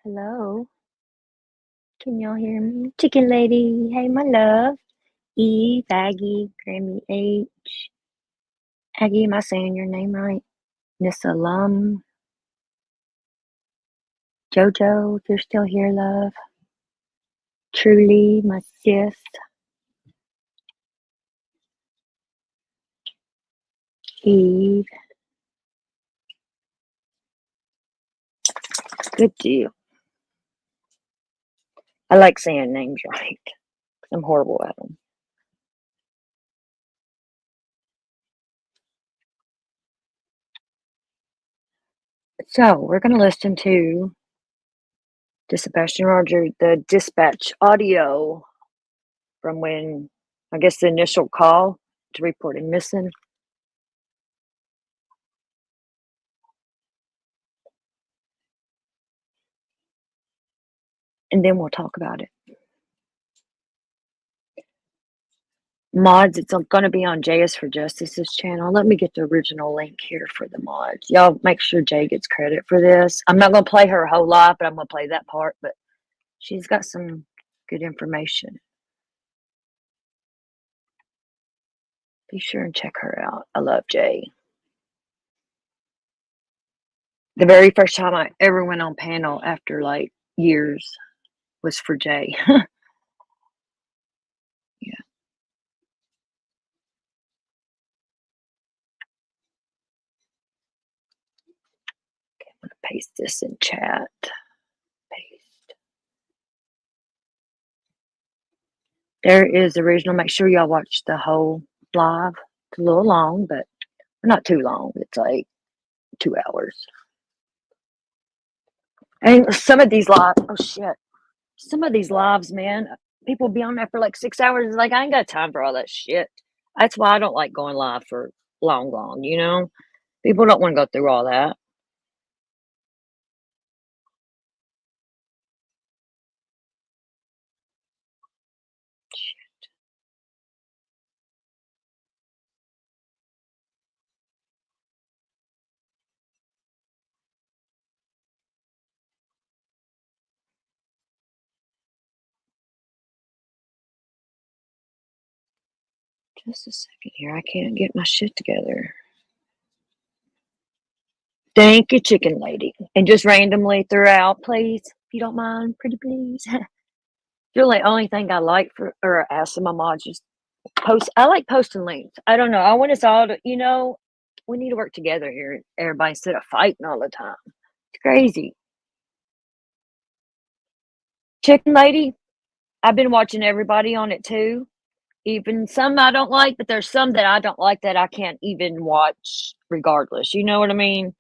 Hello, can y'all hear me? Chicken lady, hey my love. Eve, Aggie, Grammy H. Aggie, am I saying your name right? Nissa Lum, Jojo, if you're still here, love. Truly, my sis. Eve, good deal. I like saying names right. I'm horrible at them. So, we're going to listen to Sebastian Roger, the dispatch audio from when, I guess, the initial call to report him missing. And then we'll talk about it. Mods, it's going to be on JS for Justice's channel. Let me get the original link here for the mods. Y'all make sure Jay gets credit for this. I'm not going to play her whole lot, but I'm going to play that part. But she's got some good information. Be sure and check her out. I love Jay. The very first time I ever went on panel after like years was for Jay. Yeah. Okay, I'm going to paste this in chat. Paste. There is the original. Make sure y'all watch the whole live. It's a little long, but not too long. It's like 2 hours. And some of these lives, oh shit, some of these lives, man, people be on there for like 6 hours. It's like, I ain't got time for all that shit. That's why I don't like going live for long, you know? People don't want to go through all that. Shit. Just a second here. I can't get my shit together. Thank you, chicken lady. And just randomly throughout, please, if you don't mind, pretty please. Really, the only thing I like for, or ask my mom, just post. I like posting links. I don't know. I want us all to, we need to work together here, everybody, instead of fighting all the time. It's crazy. Chicken lady, I've been watching everybody on it too. Even some I don't like, but there's some that I don't like that I can't even watch regardless. You know what I mean?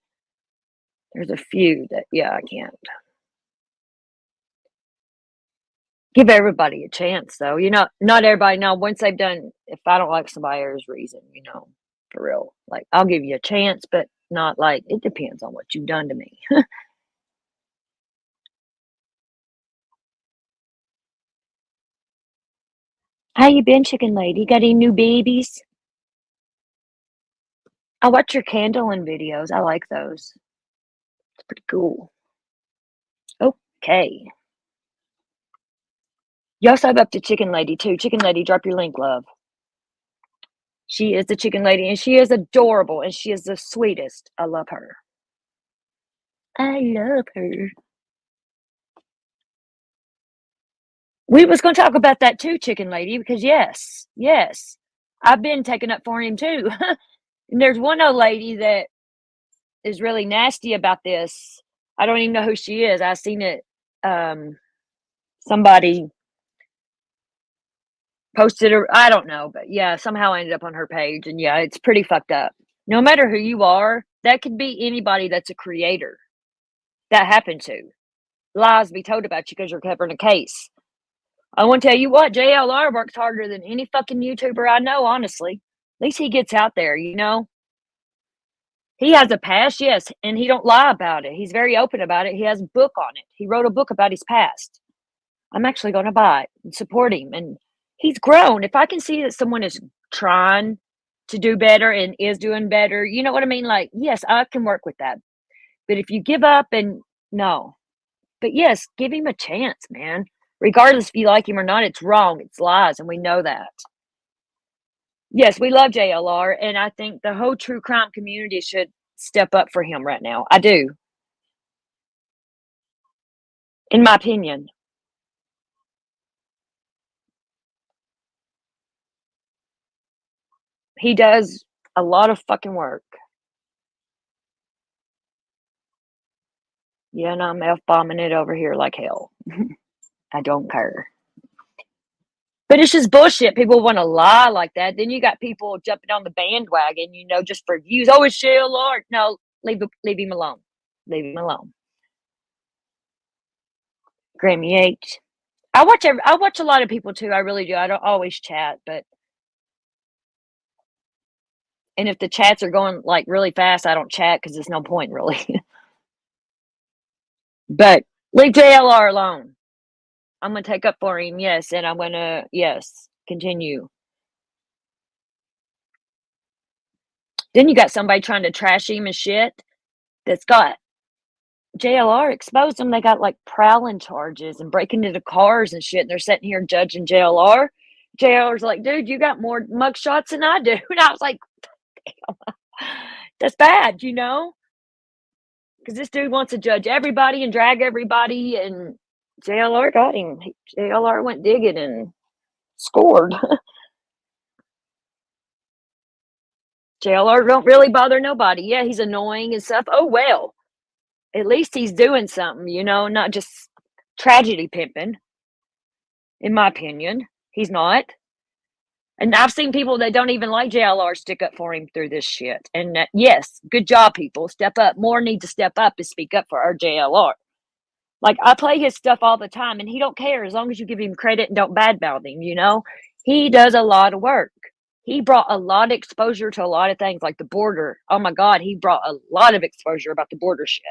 There's a few that, yeah, I can't. Give everybody a chance, though. Not everybody. Now, once they've done, if I don't like somebody, there's reason, for real. Like, I'll give you a chance, but not like, it depends on what you've done to me. How you been, chicken lady? Got any new babies? I watch your candling videos. I like those. It's pretty cool. Okay. Y'all sub up to Chicken Lady, too. Chicken Lady, drop your link, love. She is the Chicken Lady, and she is adorable, and she is the sweetest. I love her. I love her. We was going to talk about that, too, Chicken Lady, because yes, I've been taking up for him, too. And there's one old lady that is really nasty about this. I don't even know who she is. I seen it. Somebody posted her. I don't know, but yeah, somehow I ended up on her page, and yeah, it's pretty fucked up. No matter who you are, that could be anybody that's a creator. That happened to. Lies be told about you because you're covering a case. I want to tell you what, JLR works harder than any fucking YouTuber I know, honestly. At least he gets out there, He has a past, yes, and he don't lie about it. He's very open about it. He has a book on it. He wrote a book about his past. I'm actually going to buy it and support him. And he's grown. If I can see that someone is trying to do better and is doing better, you know what I mean? Like, yes, I can work with that. But if you give up and no, But yes, give him a chance, man. Regardless if you like him or not, it's wrong, it's lies, and we know that. Yes, we love JLR, and I think the whole true crime community should step up for him right now. I do, in my opinion. He does a lot of fucking work. Yeah, and I'm F-bombing it over here like hell. I don't care. But it's just bullshit. People wanna lie like that. Then you got people jumping on the bandwagon, just for views. "Oh, it's JLR." No, leave him alone. Leave him alone. Grammy H. I watch a lot of people too, I really do. I don't always chat, but and if the chats are going, like, really fast, I don't chat because there's no point really. But leave JLR alone. I'm gonna take up for him, yes, and I'm gonna yes, continue. Then you got somebody trying to trash him and shit that's got JLR exposed them. They got, like, prowling charges and breaking into cars and shit, and they're sitting here judging JLR. JLR's like, "Dude, you got more mug shots than I do." And I was like, "That's bad," you know? Because this dude wants to judge everybody and drag everybody, and JLR got him. JLR went digging and scored. JLR don't really bother nobody. Yeah, he's annoying and stuff. Oh, well. At least he's doing something, not just tragedy pimping, in my opinion. He's not. And I've seen people that don't even like JLR stick up for him through this shit. And yes, good job, people. Step up. More need to step up to speak up for our JLR. Like, I play his stuff all the time, and he don't care as long as you give him credit and don't badmouth him. He does a lot of work. He brought a lot of exposure to a lot of things, like the border. Oh my god, he brought a lot of exposure about the border shit.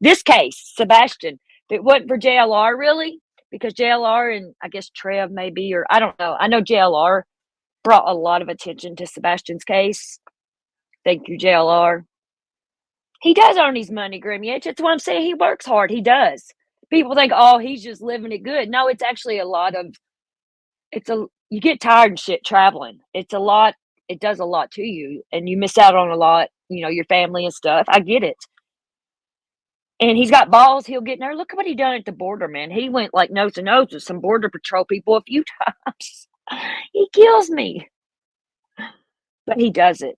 This case, Sebastian, if it wasn't for JLR, really, because JLR and I guess Trev maybe, or I don't know. I know JLR brought a lot of attention to Sebastian's case. Thank you, JLR. He does earn his money, Grimmy. That's what I'm saying. He works hard. He does. People think, oh, he's just living it good. No, it's actually a lot of you get tired and shit traveling. It's a lot. It does a lot to you, and you miss out on a lot. Your family and stuff. I get it. And he's got balls. He'll get in there. Look at what he done at the border, man. He went like nose to nose with some border patrol people a few times. He kills me, but he does it.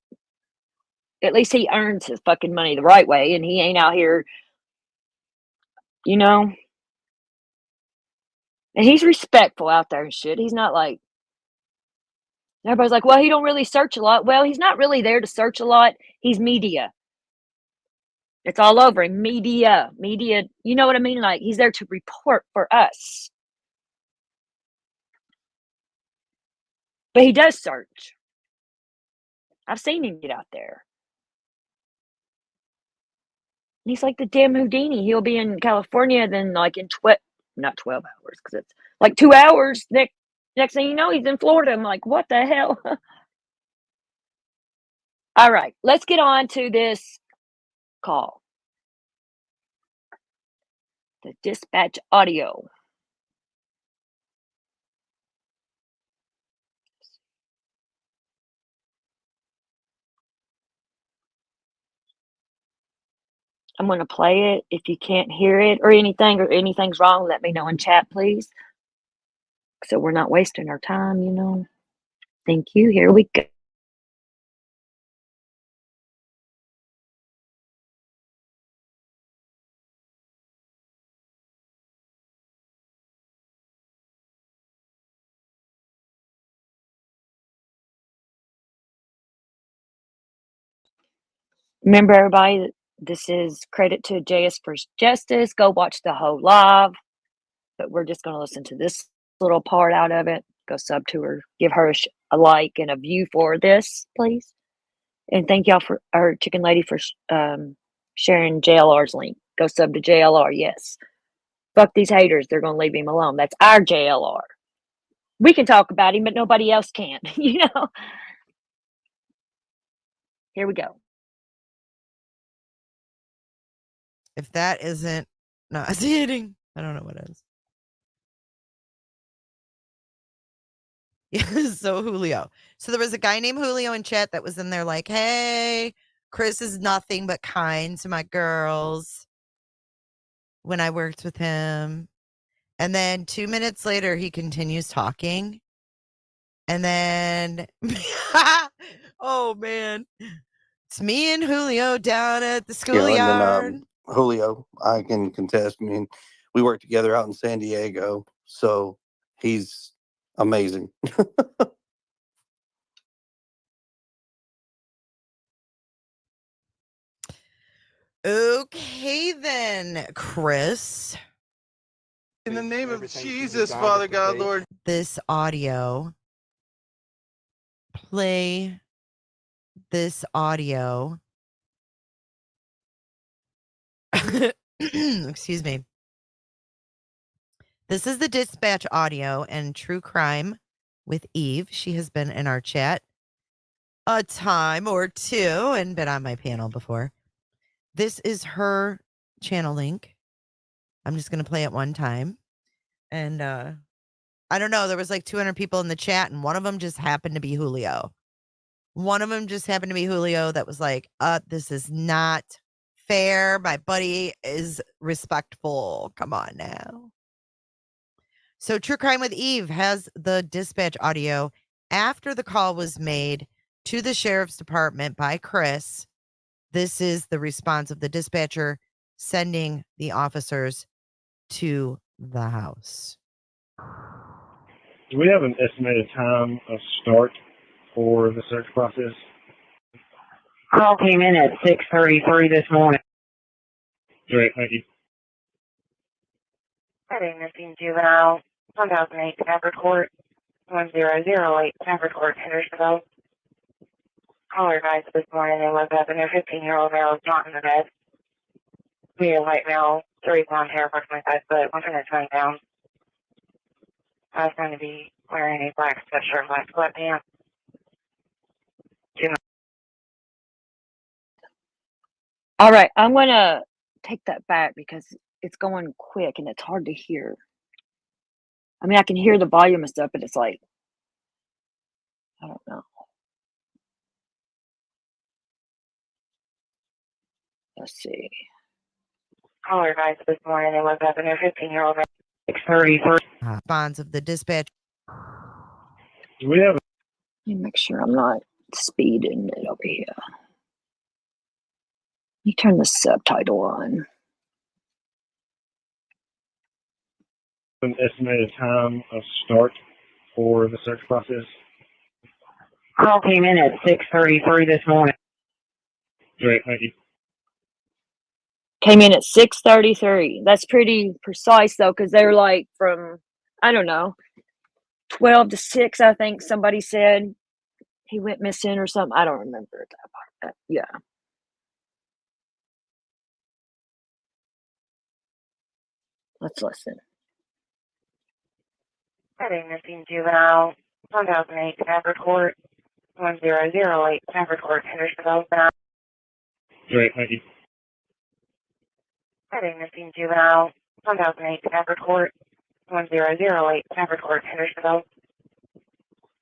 At least he earns his fucking money the right way, and he ain't out here, you know. And he's respectful out there and shit. He's not like everybody's like, well, he don't really search a lot. Well, he's not really there to search a lot. He's media. It's all over him. Media. You know what I mean? Like he's there to report for us, but he does search. I've seen him get out there. And he's like the damn Houdini. He'll be in California, then like in not 12 hours because it's like 2 hours. Next thing you know, he's in Florida. I'm like, what the hell? All right, let's get on to this call. The dispatch audio. I'm gonna play it. If you can't hear it or anything's wrong, let me know in chat, please. So we're not wasting our time. Thank you. Here we go. Remember, everybody, this is credit to JS for Justice. Go watch the whole live, but we're just gonna listen to this little part out of it. Go sub to her, give her a like and a view for this, please. And thank y'all for our chicken lady for sharing JLR's link. Go sub to JLR. Yes. Fuck these haters. They're gonna leave him alone. That's our JLR. We can talk about him, but nobody else can. Here we go. If that isn't nauseating. I don't know what it is. Yeah, so Julio. So there was a guy named Julio in chat that was in there like, hey, Chris is nothing but kind to my girls when I worked with him. And then 2 minutes later, he continues talking. And then, oh man, it's me and Julio down at the schoolyard. And then Julio, I can contest. I mean, we worked together out in San Diego, so he's amazing. Okay, then, Chris. In the name of Jesus, Father God, Lord. This audio. Play this audio. Excuse me. This is the dispatch audio and true crime with Eve. She has been in our chat a time or two and been on my panel before. This is her channel link. I'm just going to play it one time. And I don't know. There was like 200 people in the chat, and one of them just happened to be Julio. That was like, this is not fair. My buddy is respectful. Come on now. So True Crime with Eve has the dispatch audio after the call was made to the sheriff's department by Chris. This is the response of the dispatcher sending the officers to the house. Do we have an estimated time of start for the search process? Call came in at 6:33 this morning. Great, thank you. Heading missing juvenile, 1008 Stafford Court, 1008 Stafford Court, Hendersonville. Caller advised this morning they woke up and their 15-year-old male was not in the bed. Medium white male, 3 blonde hair, approximately 5 foot, 120 pounds. I was going to be wearing a black sweatshirt, black sweatpants. All right, I'm gonna take that back because it's going quick and it's hard to hear. I mean, I can hear the volume and stuff, but it's like, I don't know. Let's see. Caller advised this morning they woke up and their 15-year-old male, 6:33. Bonds of the dispatch. Do we have? Let me make sure I'm not speeding it over here. You turn the subtitle on. An estimated time of start for the search process? Call came in at 6:33 this morning. Great, thank you. Came in at 6:33. That's pretty precise though, because they're like from, I don't know, 12 to 6, I think somebody said he went missing or something. I don't remember that part. Yeah. Let's listen. Heading missing juvenile, 1008 Stafford Court, 1008 Stafford Court, Hendersonville. Great, thank you. Heading missing juvenile, 1008 Stafford Court, 1008 Stafford Court, Hendersonville.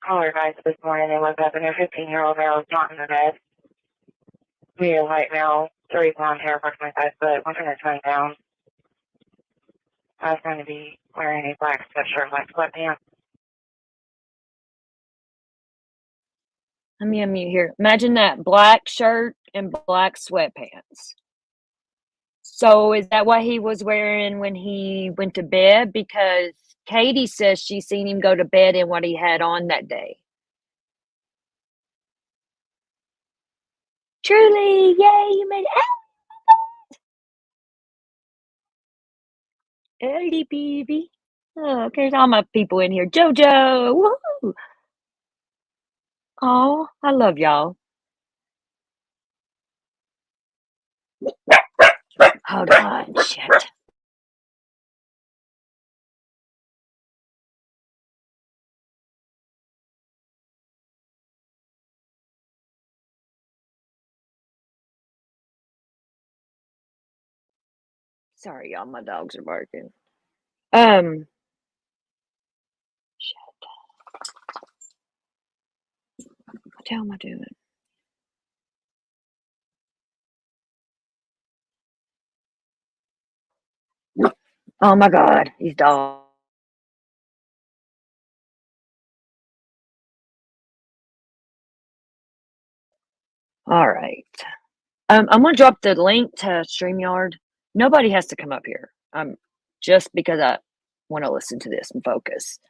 Caller advised this morning they woke up and their 15-year-old male was not in the bed. Medium white male, 3 blonde hair, approximately 5 foot, 120 pounds. I was going to be wearing a black sweatshirt, black sweatpants. Let me unmute here. Imagine that, black shirt and black sweatpants. So is that what he was wearing when he went to bed? Because Katie says she seen him go to bed in what he had on that day. Truly, yay, you made it. Early, baby. Oh, there's all my people in here. JoJo, woohoo! Oh, I love y'all. Hold on, shit. Sorry, y'all, my dogs are barking. Shit. What the hell am I doing? Oh my God, these dogs. All right. I'm gonna drop the link to StreamYard. Nobody has to come up here. Just because I want to listen to this and focus.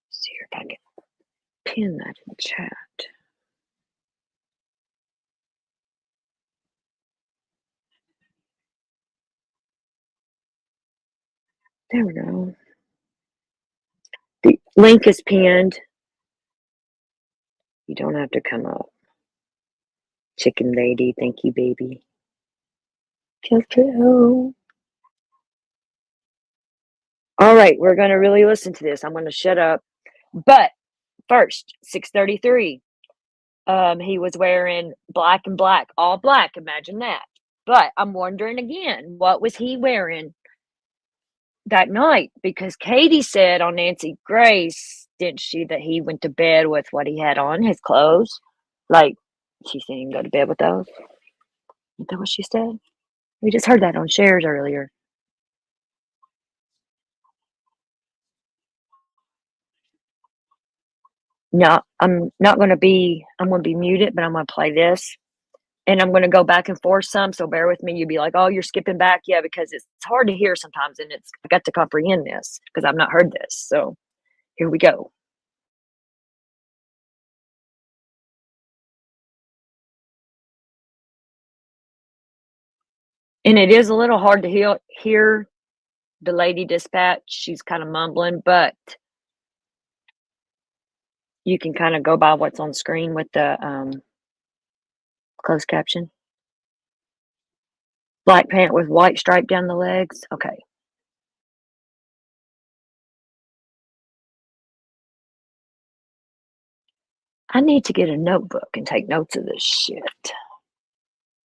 See if I can pin that in chat. There we go. The link is pinned. You don't have to come up. Chicken lady, thank you, baby. All right, we're gonna really listen to this. I'm gonna shut up. But first, 6:33. He was wearing black and black, all black. Imagine that. But I'm wondering again, what was he wearing that night? Because Katie said on Nancy Grace, didn't she, that he went to bed with what he had on, his clothes? Like, she seen him go to bed with those. Is that what she said? We just heard that on shares earlier. No, I'm going to be muted, but I'm going to play this. And I'm going to go back and forth some, so bear with me. You'd be like, oh, you're skipping back. Yeah, because it's hard to hear sometimes, and I got to comprehend this because I've not heard this. So here we go. And it is a little hard to hear the lady dispatch. She's kind of mumbling, but you can kind of go by what's on screen with the closed caption. Black pant with white stripe down the legs. Okay. I need to get a notebook and take notes of this shit.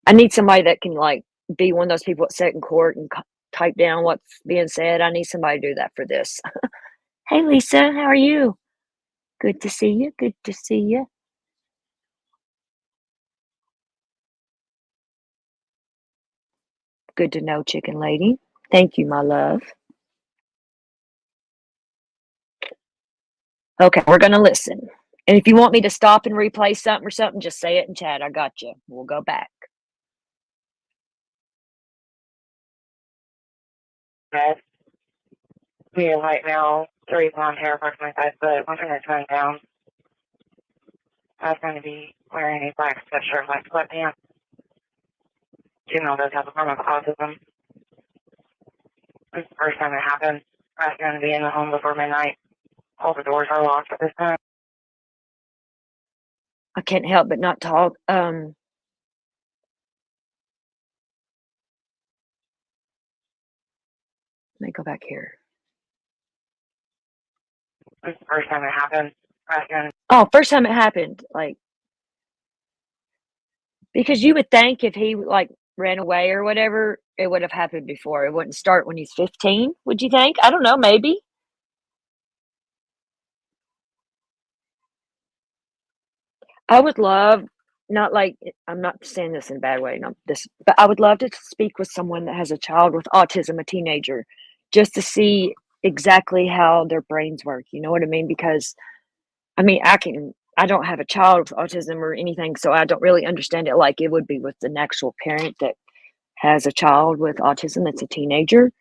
I need somebody that can like be one of those people that sit in court and type down what's being said. I need somebody to do that for this. Hey, Lisa, how are you? Good to see you. Good to see you. Good to know, chicken lady. Thank you, my love. Okay, we're going to listen. And if you want me to stop and replay something or something, just say it in chat. I got you. We'll go back. Yes. Medium height male, 3 blonde hair, approximately 5 foot, 109 pounds. I was going to be wearing a black sweatshirt, like sweatpants. Female does have a form of autism. This is the first time it happened. I was going to be in the home before midnight. All the doors are locked at this time. I can't help but not talk. Let me go back here. This is the first time it happened. Oh, first time it happened. Like, because you would think if he like ran away or whatever, it would have happened before. It wouldn't start when he's 15, would you think? I don't know, maybe. I would love, not like, I'm not saying this in a bad way, not this, but I would love to speak with someone that has a child with autism, a teenager, just to see exactly how their brains work. You know what I mean? Because, I mean, I don't have a child with autism or anything, so I don't really understand it like it would be with an actual parent that has a child with autism that's a teenager.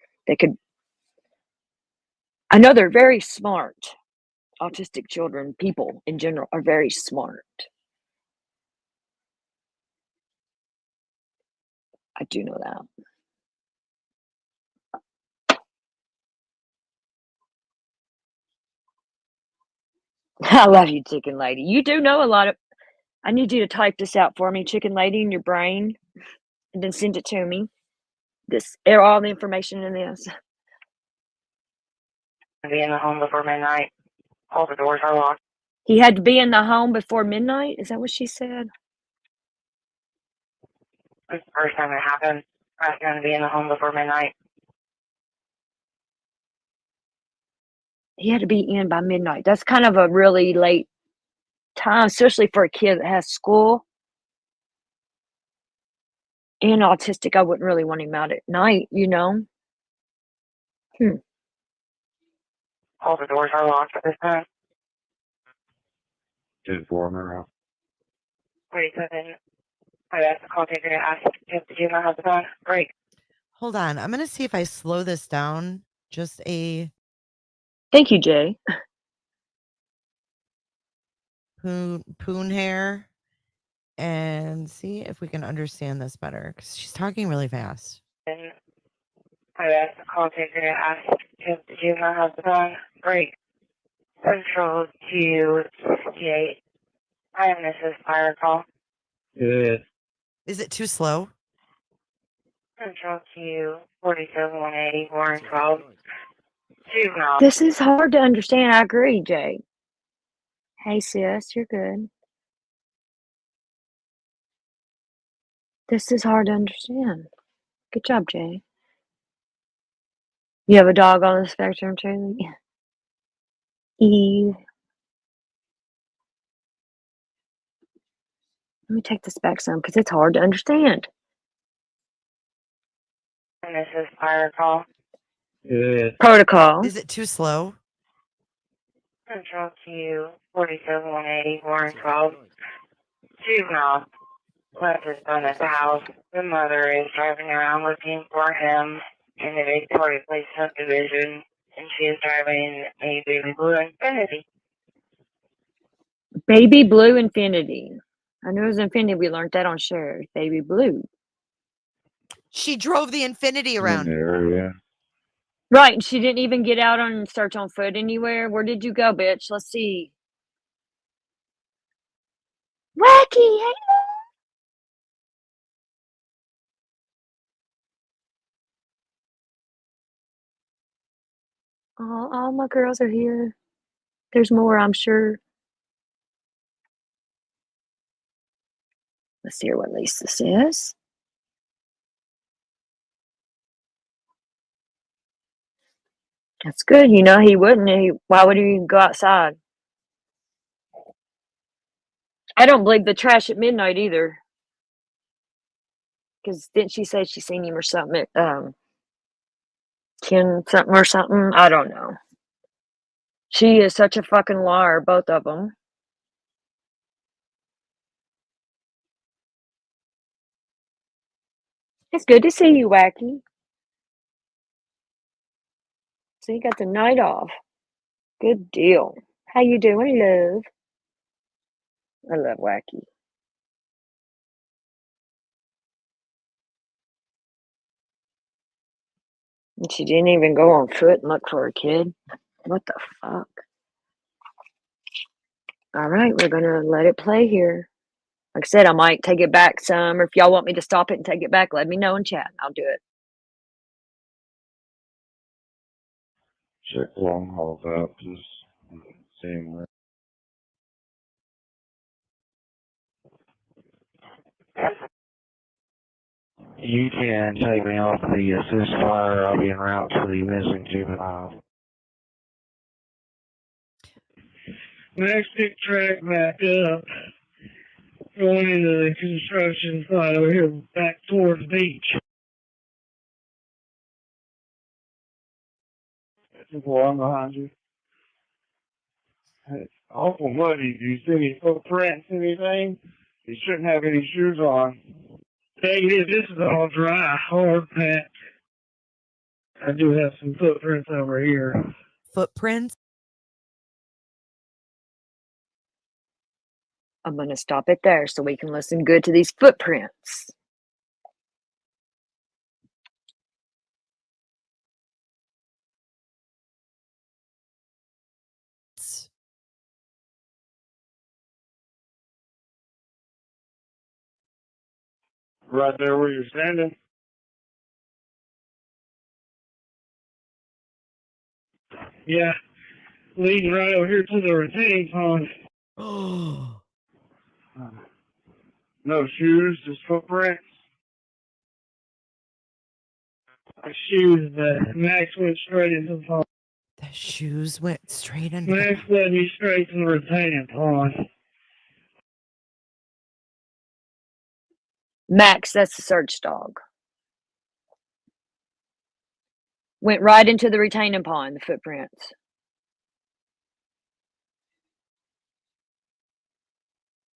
I know they're very smart. Autistic children, people in general, are very smart. I do know that. I love you, chicken lady. You do know a lot of. I need you to type this out for me, chicken lady, in your brain, and then send it to me. All the information in this. Be in the home before midnight. All the doors are locked. He had to be in the home before midnight? Is that what she said? This is the first time it happened. I was going to be in the home before midnight. He had to be in by midnight. That's kind of a really late time, especially for a kid that has school and autistic. I wouldn't really want him out at night, you know? All the doors are locked at this time. 10-4, remember? 47. I asked the call taker to ask if the juvenile has a phone. Great. Hold on. I'm going to see if I slow this down just a Thank you, Jay. poon hair and see if we can understand this better because she's talking really fast. And I asked the call taker to ask if the juvenile has a phone. Great. Central to 68. I am Mrs. Fire Call. Yeah. Is it too slow? Central to 47-180, Warren 12. Juvenile. This is hard to understand. I agree, Jay. Hey, sis, you're good. This is hard to understand. Good job, Jay. You have a dog on the spectrum, too? Eve. Let me take this back some because it's hard to understand. And this is Fire Call. Yeah. Protocol. Is it too slow? Central to 47-180, Warren 12. Juvenile. Left his son at the house. The mother is driving around looking for him in the Victoria Place subdivision, and she is driving a baby blue Infinity. Baby blue Infinity. I knew it was Infinity. We learned that on Share. Baby blue. She drove the Infinity In around. the area. Right, and she didn't even get out on search on foot anywhere. Where did you go, bitch? Let's see. Wacky, hey. Oh, all my girls are here. There's more, I'm sure. Let's hear what Lisa says. That's good. You know, he wouldn't. Why would he go outside? I don't believe the trash at midnight either. Because didn't she say she seen him or something? Ken something or something? I don't know. She is such a fucking liar, both of them. It's good to see you, Wacky. So you got the night off. Good deal. How you doing, love? I love Wacky. And she didn't even go on foot and look for her kid. What the fuck? All right, we're gonna let it play here. Like I said, I might take it back some, or if y'all want me to stop it and take it back, let me know in chat. I'll do it. Check long hauls out. Just seeing where. You can take me off the assist fire. I'll be en route to the missing juvenile. Next big track back up. Going into the construction site over here back towards the beach. Well, I'm behind you. It's awful muddy. Do you see any footprints, anything? You shouldn't have any shoes on. Negative, this is all dry, hard packed. I do have some footprints over here. Footprints? I'm gonna stop it there so we can listen good to these footprints. Right there where you're standing? Yeah, leading right over here to the retaining pond. Oh, No shoes, just footprints. The shoes that Max went straight into the pond. the shoes went straight into the Max led me straight to the retaining pond. Max, that's the search dog. Went right into the retaining pond, the footprints.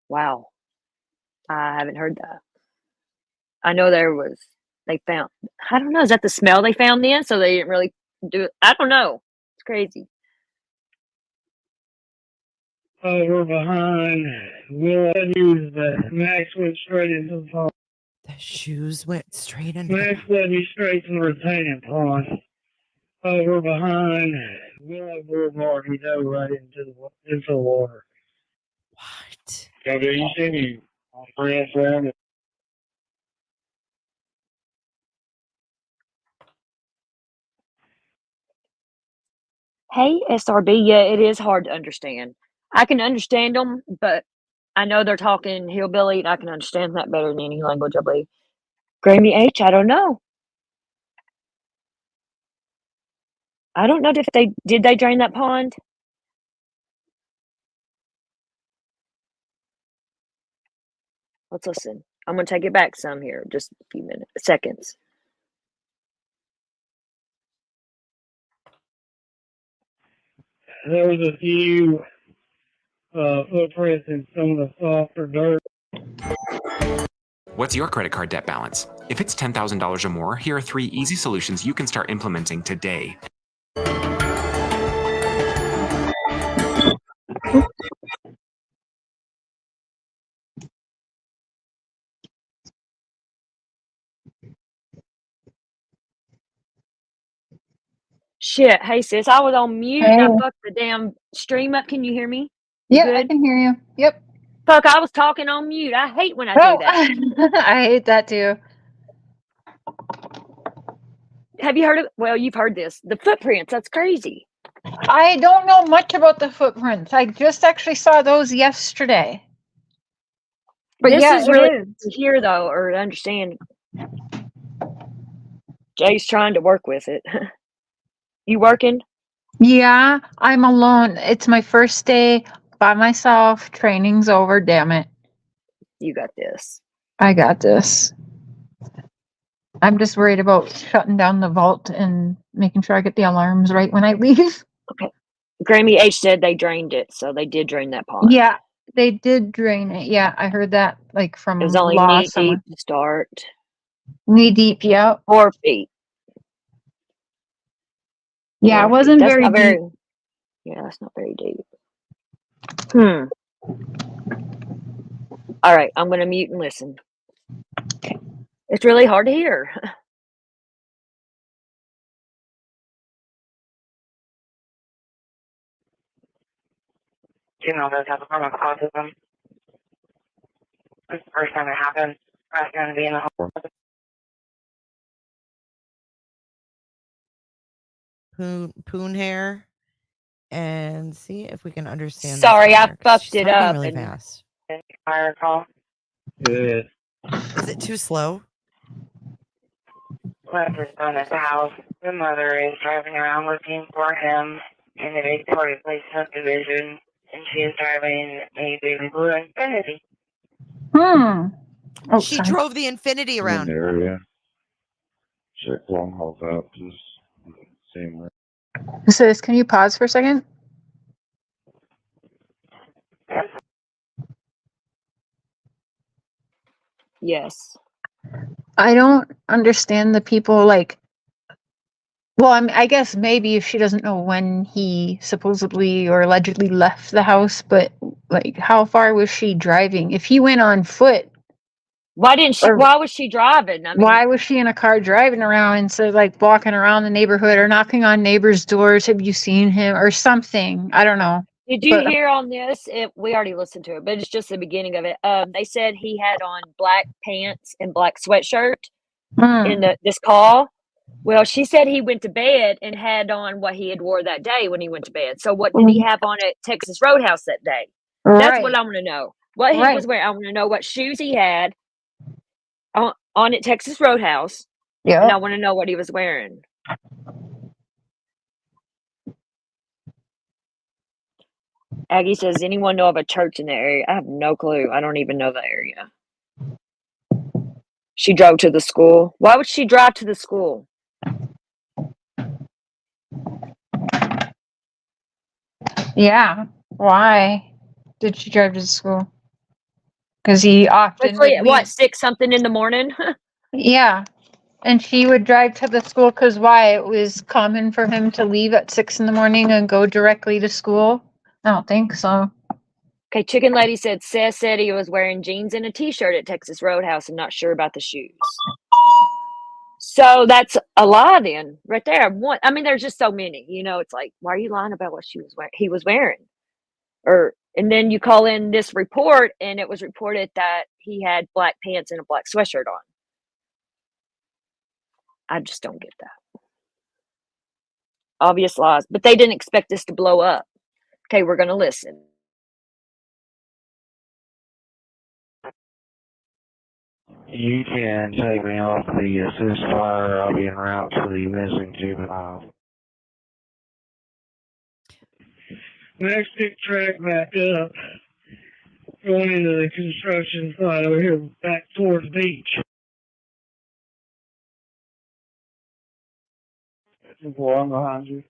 Wow. I haven't heard that. I know they found, I don't know, is that the smell they found then? So they didn't really do it. I don't know. It's crazy. We're behind. We'll use that. Max went straight into the pond. The shoes went straight into Max led me straight to the retaining pond. We're behind. Willow Boulevard. We dove right into the water. What? Have you seen any friends around? Hey, SRB, yeah, it is hard to understand. I can understand them, but I know they're talking hillbilly, and I can understand that better than any language, I believe. Grammy H, I don't know. I don't know if did they drain that pond? Let's listen. I'm gonna take it back some here, just a few seconds. There was a few footprints in some of the softer dirt. What's your credit card debt balance? If it's $10,000 or more, here are 3 easy solutions you can start implementing today. Shit, hey sis, I was on mute and I Hey. fucked the damn stream up. Can you hear me? Yeah, I Good? can hear you. Yep. Fuck, I was talking on mute. I hate when I do Oh, that. I hate that too. Have you heard of, well, you've heard this. The footprints, that's crazy. I don't know much about the footprints. I just actually saw those yesterday. But This yeah, is it really is. to hear though, or to understand. Jay's trying to work with it. You working? Yeah, I'm alone. It's my first day by myself. Training's over, damn it. You got this. I got this. I'm just worried about shutting down the vault and making sure I get the alarms right when I leave. Okay. Grammy H said they drained it, so they did drain that pond. Yeah, they did drain it. Yeah, I heard that like from It was only Law knee somewhere. deep to start. Knee deep, yeah. 4 feet. Yeah, 4 it wasn't feet. That's very not deep. yeah, that's not very deep. All right, I'm gonna mute and listen. Okay. It's really hard to hear. Female does have a form of autism. It's the first time it happened. That's going to be in the home. poon hair and see if we can understand. this Sorry, I better, 'cause fucked she's it talking up really and fast. Fire call. Yeah. Is it too slow? What is done at the house? The mother is driving around looking for him in the Victoria Place subdivision, and she is driving a baby blue Infinity. Oh, She sorry. drove the Infinity around. area. Check long haul out. Just same way. Sis, can you pause for a second? yes. I don't understand the people like. Well, I guess maybe if she doesn't know when he supposedly or allegedly left the house, but like, how far was she driving? If he went on foot, Why didn't she? Or- Why was she driving? I mean, why was she in a car driving around instead of like walking around the neighborhood or knocking on neighbors' doors? Have you seen him or something? I don't know. did you but- hear on this? We already listened to it, but it's just the beginning of it. They said he had on black pants and black sweatshirt in this call. Well, she said he went to bed and had on what he had wore that day when he went to bed. So what did he have on at Texas Roadhouse that day? That's what Right. I want to know. What he was Right. wearing. I want to know what shoes he had on at Texas Roadhouse, and I Yep. want to know what he was wearing. Aggie says, anyone know of a church in the area? I have no clue. I don't even know the area. She drove to the school. Why would she drive to the school? Yeah. Why did she drive to school? Because he often would Especially at what, leave. 6 something in the morning? Yeah. And she would drive to the school because why? It was common for him to leave at 6 in the morning and go directly to school. I don't think so. Okay, Chicken Lady said Seth said he was wearing jeans and a t-shirt at Texas Roadhouse and not sure about the shoes. So that's a lie then, right there. One, I mean, there's just so many. You know, it's like, why are you lying about what he was wearing? And then you call in this report, and it was reported that he had black pants and a black sweatshirt on. I just don't get that. Obvious lies, but they didn't expect this to blow up. Okay, we're going to listen. You can take me off the assist fire. I'll be en route to the missing juvenile. Next big track back up. Going into the construction site over here back towards the beach. Boy, I'm behind you.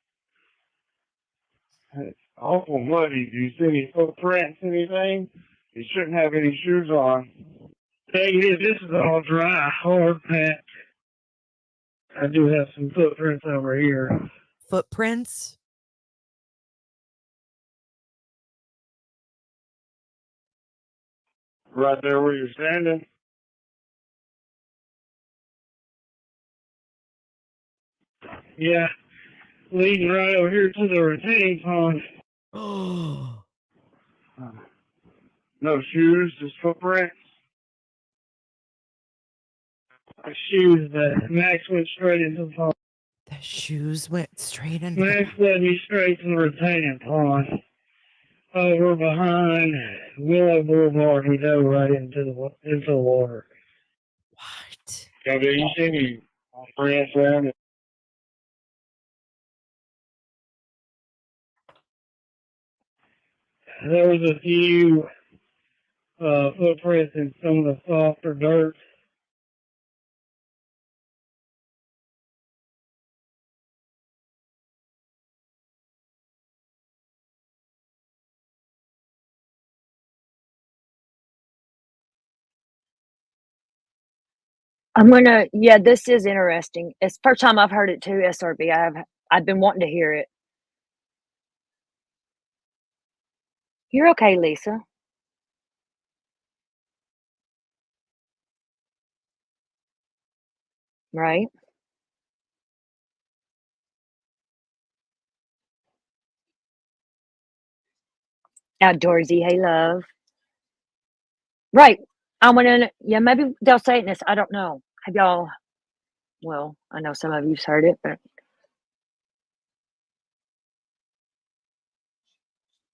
It's awful muddy. Do you see any footprints, anything? You shouldn't have any shoes on. Hey, this is all dry, hard packed. I do have some footprints over here. Footprints? Right there where you're standing. Yeah, leading right over here to the retaining pond. Oh. No shoes, just footprints. The shoes that Max went straight into the pond. The shoes went straight into Max led me straight to the retaining pond. Over behind Willow Boulevard, we dove right into the water. What? Yeah, do you see any prints around it? There was a few footprints in some of the softer dirt. Yeah, this is interesting. It's the first time I've heard it too, SRB. I've been wanting to hear it. You're okay, Lisa. Right? Outdoorsy, hey love. Right. I want to, yeah, maybe they'll say it in this. I don't know. Have y'all, well, I know some of you've heard it, but.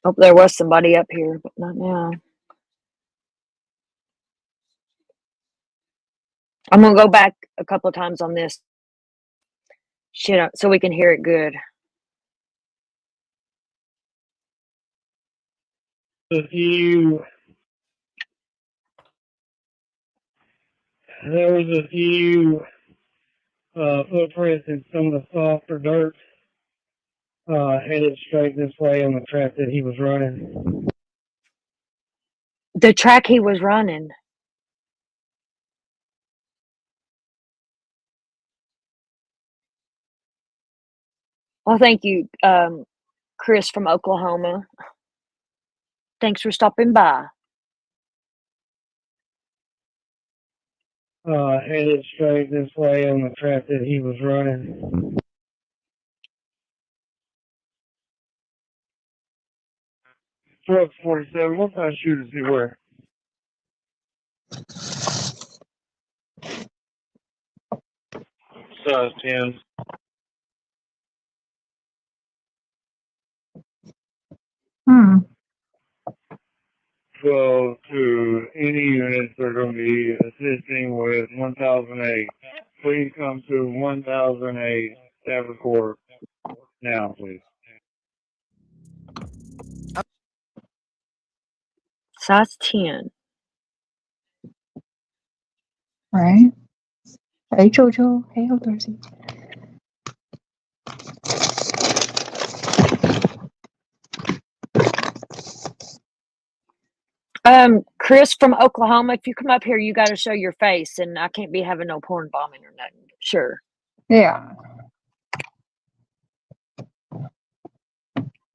Oh, there was somebody up here, but not now. I'm going to go back a couple of times on this shit so we can hear it good. There was a few footprints in some of the softer dirt headed straight this way on the track that he was running. The track he was running. Well, thank you, Chris from Oklahoma. Thanks for stopping by. Headed straight this way on the track that he was running. Truck 47, what kind of shoe does he wear? Size 10. Hmm. 12 to any units that are going to be assisting with 1008. Please come to 1008 Stafford Court now, please. Size 10. Right. Hey, Jojo. Hey, Darcy. Chris from Oklahoma, if you come up here, you got to show your face, and I can't be having no porn bombing or nothing. Sure. Yeah.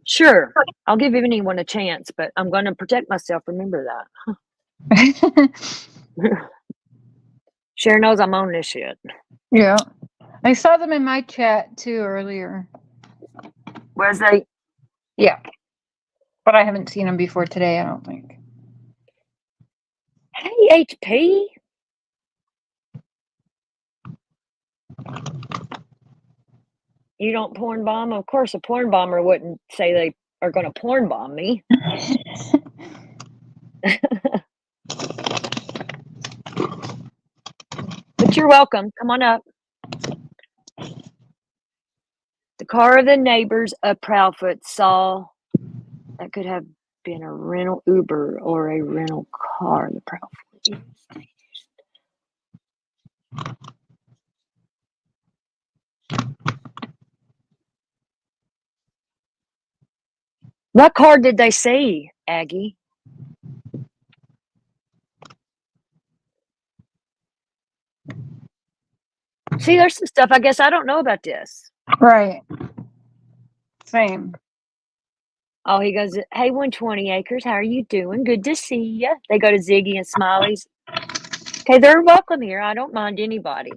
Sure. I'll give anyone a chance, but I'm going to protect myself. Remember that. Cher knows I'm on this shit. Yeah. I saw them in my chat too earlier. Was they? Yeah. But I haven't seen them before today, I don't think. Hey, HP. You don't porn bomb? Of course, a porn bomber wouldn't say they are going to porn bomb me. But you're welcome. Come on up. The car of the neighbors of Proudfoot saw that could have been a rental Uber or a rental car. The Proudfoot. What car did they see, Aggie? See, there's some stuff I guess I don't know about this. Right. Same. Oh, he goes, hey, 120 Acres, how are you doing? Good to see you. They go to Ziggy and Smiley's. Okay, they're welcome here. I don't mind anybody.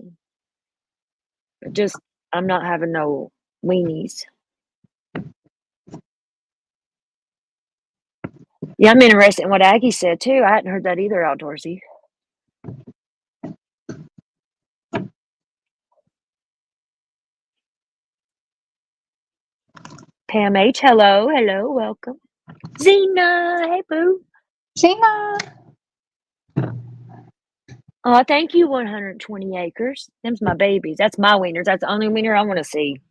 But just, I'm not having no weenies. Yeah, I'm interested in what Aggie said, too. I hadn't heard that either, Outdoorsy. Pam H, hello, welcome. Zena, hey, boo. Gina. Oh, thank you, 120 Acres. Them's my babies. That's my wieners. That's the only wiener I want to see.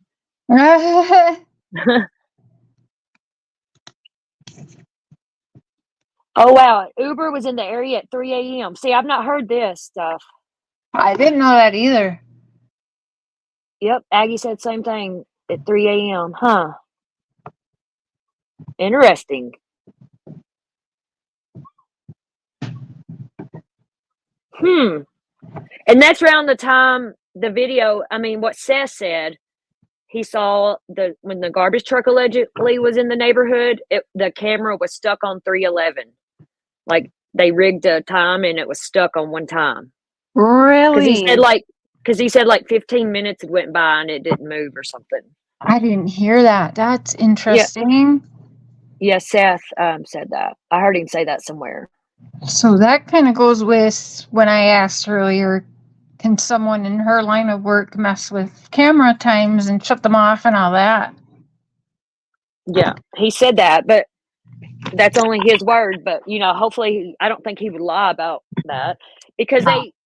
Oh, wow. Uber was in the area at 3 a.m. See, I've not heard this stuff. I didn't know that either. Yep, Aggie said same thing at 3 a.m. Huh. Interesting. And that's around the time the video, I mean, what Seth said, he saw when the garbage truck allegedly was in the neighborhood, the camera was stuck on 311. Like, they rigged a time and it was stuck on one time. Really? Because he said like 15 minutes had went by and it didn't move or something. I didn't hear that. That's interesting. Yeah, Seth said that. I heard him say that somewhere. So that kind of goes with when I asked earlier, can someone in her line of work mess with camera times and shut them off and all that? Yeah, he said that, but that's only his word. But, hopefully, I don't think he would lie about that. Because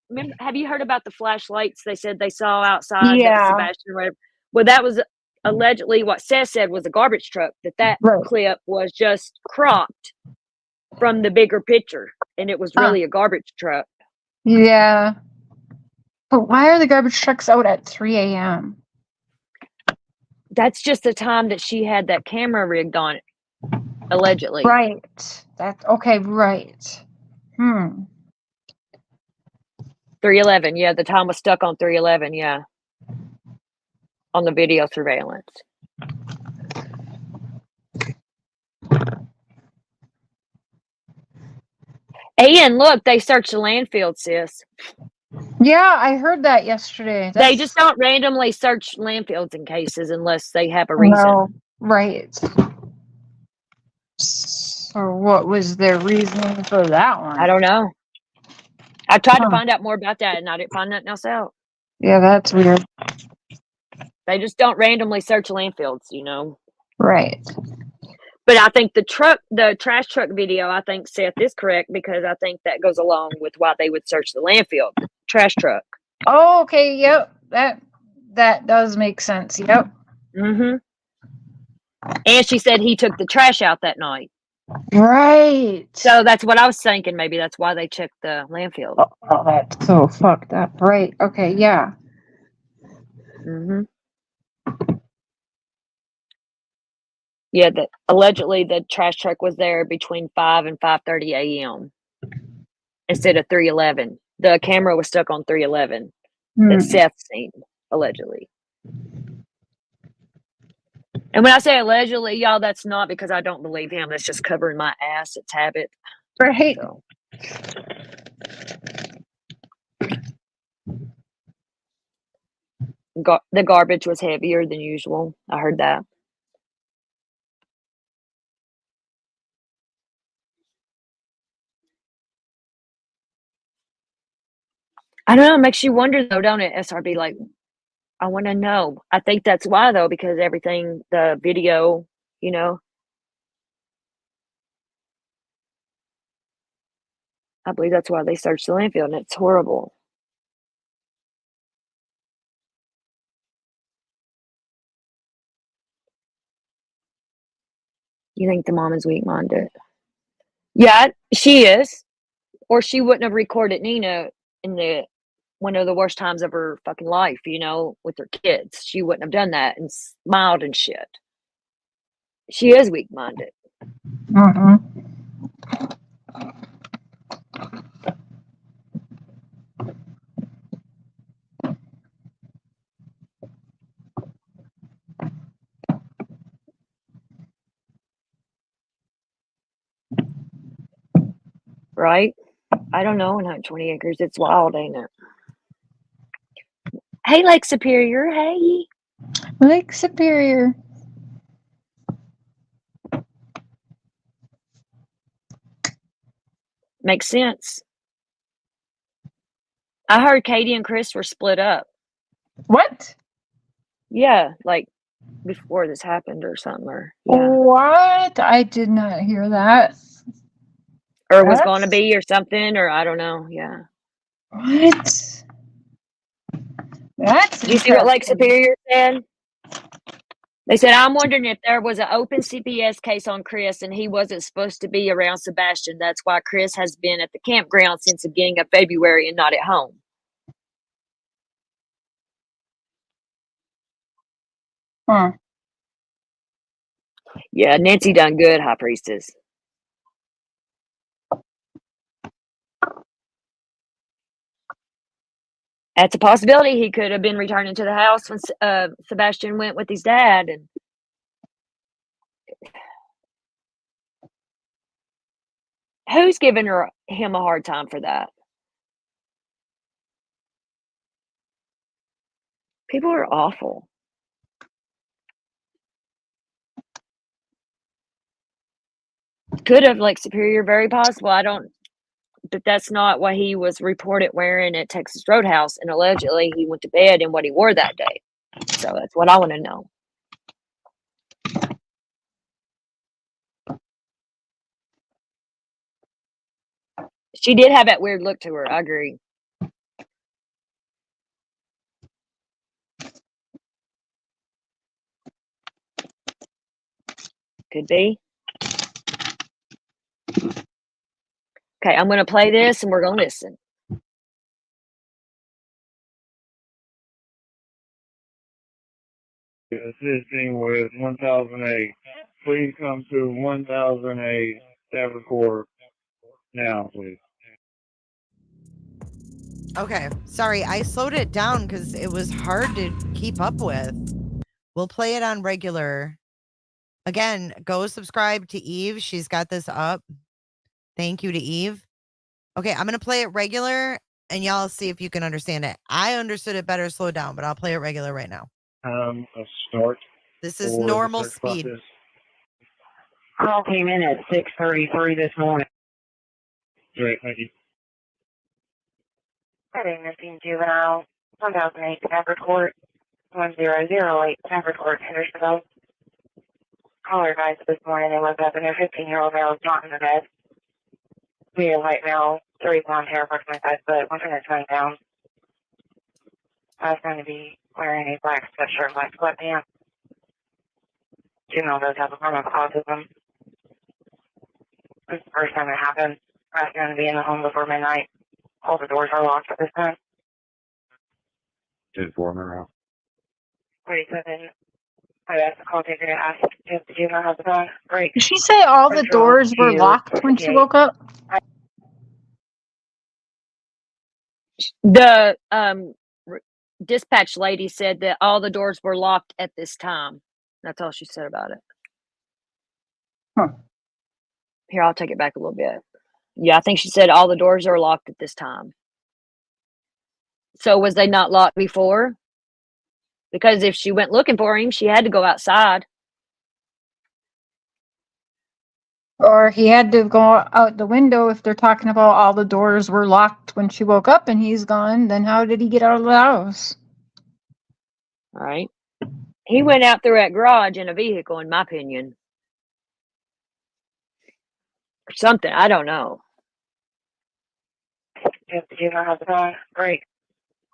remember, have you heard about the flashlights they said they saw outside? Yeah. That Sebastian Roger? Well, that was allegedly what Seth said was a garbage truck. That Right. clip was just cropped from the bigger picture, and it was really a garbage truck. Yeah. But why are the garbage trucks out at 3 a.m.? That's just the time that she had that camera rigged on it, allegedly. Right. That's okay, right. 311, yeah, the time was stuck on 311, yeah. On the video surveillance. And look, they searched the landfill, sis. Yeah, I heard that yesterday. They just don't randomly search landfills in cases unless they have a reason. No, right. So what was their reasoning for that one? I don't know. I tried to find out more about that and I didn't find nothing else out. Yeah, that's weird. They just don't randomly search landfills, Right. But I think the trash truck video, I think Seth is correct because I think that goes along with why they would search the landfill, the trash truck. Oh, okay. Yep. That does make sense. Yep. Mm-hmm. And she said he took the trash out that night. Right. So that's what I was thinking. Maybe that's why they checked the landfill. Oh, that's so fucked up. Right. Okay. Yeah. Mm-hmm. Yeah, allegedly the trash truck was there between 5 and 5:30 a.m. instead of 3:11. The camera was stuck on 3:11 that Seth seen, allegedly. And when I say allegedly, y'all, that's not because I don't believe him. That's just covering my ass. It's habit. Right. So. The garbage was heavier than usual. I heard that. I don't know. It makes you wonder, though, don't it, SRB? Like, I want to know. I think that's why, though, because everything, the video, you know. I believe that's why they searched the landfill, and it's horrible. You think the mom is weak-minded? Yeah, she is. Or she wouldn't have recorded Nina in one of the worst times of her fucking life, you know, with her kids. She wouldn't have done that and smiled and shit. She is weak-minded. Mm-hmm. Right? I don't know, 120 acres. It's wild, ain't it? Hey, Lake Superior. Hey. Lake Superior. Makes sense. I heard Katie and Chris were split up. What? Yeah, like before this happened or something. Or yeah. What? I did not hear that. Or was going to be or something, or I don't know. Yeah. What? That's Did you see what Lake interesting. Superior said? They said, I'm wondering if there was an open CPS case on Chris and he wasn't supposed to be around Sebastian. That's why Chris has been at the campground since the beginning of February and not at home. Huh. Yeah, Nancy done good, High Priestess. That's a possibility. He could have been returning to the house when Sebastian went with his dad. And who's giving him a hard time for that? People are awful. Could have, like Superior, very possible. But that's not what he was reported wearing at Texas Roadhouse. And allegedly he went to bed in what he wore that day. So that's what I want to know. She did have that weird look to her. I agree. Could be. Okay, I'm going to play this and we're going to listen. Assisting with 1008. Please come to 1008 Stafford Court now, please. Okay, sorry, I slowed it down because it was hard to keep up with. We'll play it on regular. Again, go subscribe to Eve. She's got this up. Thank you to Eve. Okay, I'm going to play it regular, and y'all see if you can understand it. I understood it better slow down, but I'll play it regular right now. A start. This is normal speed. Process. Call came in at 6:33 this morning. Great, thank you. Heading missing juvenile, 1008 Stafford Court, 1008 Stafford Court, Hendersonville. Caller advised this morning they woke up and their 15-year-old male is not in the bed. Medium white male, 3 blonde hair, approximately 5 foot, 120 pounds. I was going to be wearing a black sweatshirt, black sweatpants. Female does have a form of autism. This is the first time it happened. I was going to be in the home before midnight. All the doors are locked at this time. 10-4 Monroe. 47. I asked the call taker to ask if the juvenile has a phone. Great. Did she say all the Control doors were to locked when she 68. woke up? The dispatch lady said that all the doors were locked at this time. That's all she said about it. Huh. Here, I'll take it back a little bit. Yeah, I think she said all the doors are locked at this time. So was they not locked before? Because if she went looking for him, she had to go outside. Or he had to go out the window if they're talking about all the doors were locked when she woke up and he's gone. Then how did he get out of the house? All right. He went out through that garage in a vehicle, in my opinion. Or something. I don't know. If the juvenile has a phone. Great.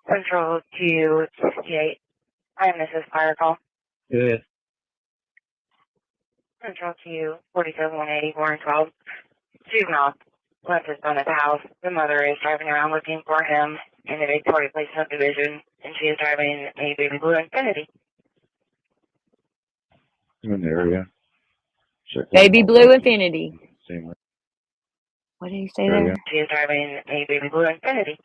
Control to 68. I am Mrs. Fire Call. Good. Control to 47-180, 12. Juvenile left his son at the house. The mother is driving around looking for him in the Victoria Place subdivision, and she is driving a baby blue Infiniti. I'm in the area. Check Baby blue Infiniti. Same way. What did he say Area. there? She is driving a baby blue Infiniti.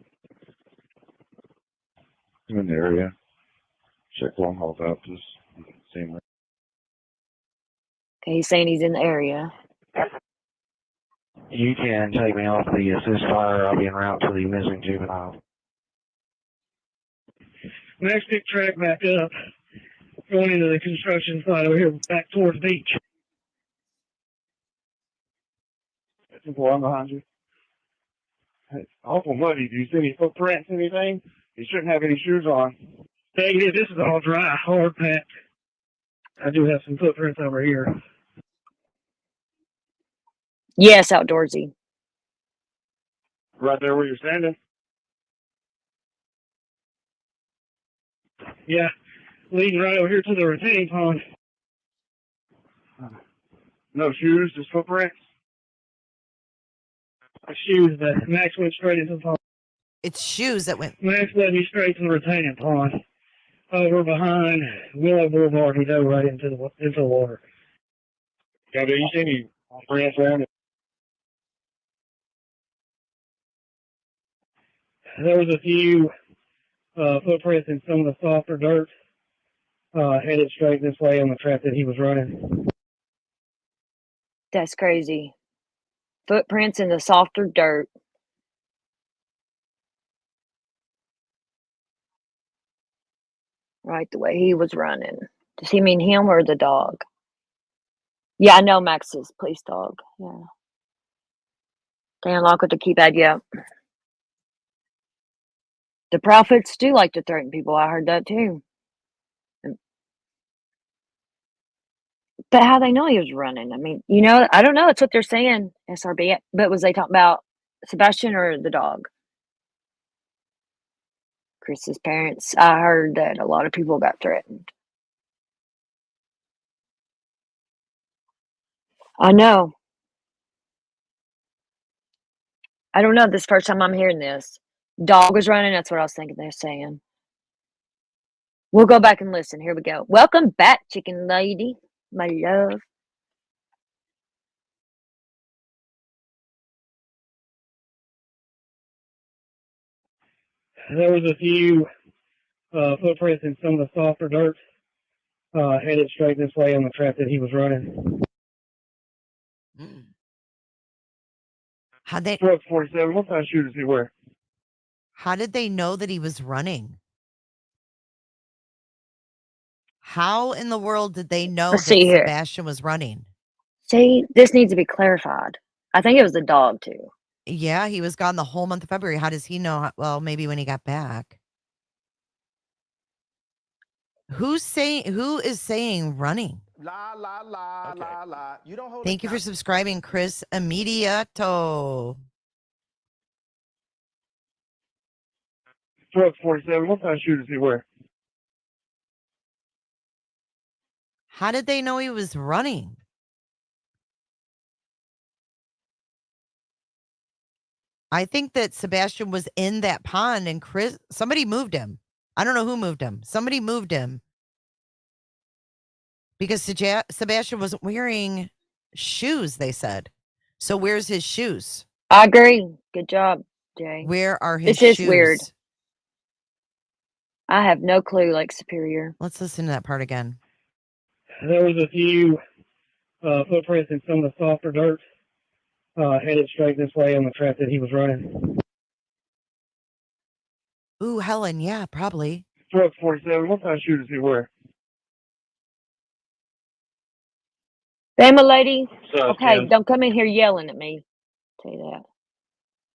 I'm in the area. Check long haul vouchers. Same way. Okay, he's saying he's in the area. You can take me off the assist fire. I'll be en route to the missing juvenile. Next pick track back up. Going into the construction site over here back towards the beach. That's one behind you. It's awful muddy. Do you see any footprints, anything? You shouldn't have any shoes on. Hey, this is all dry, hard packed. I do have some footprints over here. Yes, outdoorsy. Right there where you're standing? Yeah, leading right over here to the retaining pond. No shoes, just footprints. Shoes that Max went straight into the pond. It's shoes that went. Max led me straight to the retaining pond. Over behind Willow Boulevard, he dove right into the water. Yeah, do you see any footprints around it? There was a few footprints in some of the softer dirt, headed straight this way on the track that he was running. That's crazy. Footprints in the softer dirt. Right, the way he was running. Does he mean him or the dog? Yeah, I know Max's police dog. Yeah. They unlock with the keypad, yeah. The prophets do like to threaten people. I heard that too. But how they know he was running? I mean, I don't know. It's what they're saying, SRB. But was they talking about Sebastian or the dog? Chris's parents. I heard that a lot of people got threatened. I know. I don't know. This is the first time I'm hearing this. Dog was running. That's what I was thinking they're saying. We'll go back and listen. Here we go. Welcome back, chicken lady. My love. There was a few footprints in some of the softer dirt, headed straight this way on the track that he was running. How they? 47. What kind of shoe does he wear? How did they know that he was running? How in the world did they know Let's that see here. Sebastian was running? See, this needs to be clarified. I think it was the dog too. Yeah, he was gone the whole month of February. How does he know? Well, maybe when he got back. Who is saying running? La la la la la. You don't hold. Thank you for subscribing, Chris Immediato. Truck 47, what kind of shoe does he wear? How did they know he was running? I think that Sebastian was in that pond and somebody moved him. I don't know who moved him. Somebody moved him because Sebastian wasn't wearing shoes, they said. So where's his shoes? I agree. Good job, Jay. Where are his This shoes? is weird. I have no clue, like Superior. Let's listen to that part again. There was a few footprints in some of the softer dirt headed straight this way on the track that he was running. Ooh, Helen, yeah, probably. Truck 47, what kind of shoe does he wear? Bama lady. Okay, Tim? don't come in here yelling at me. Tell you that.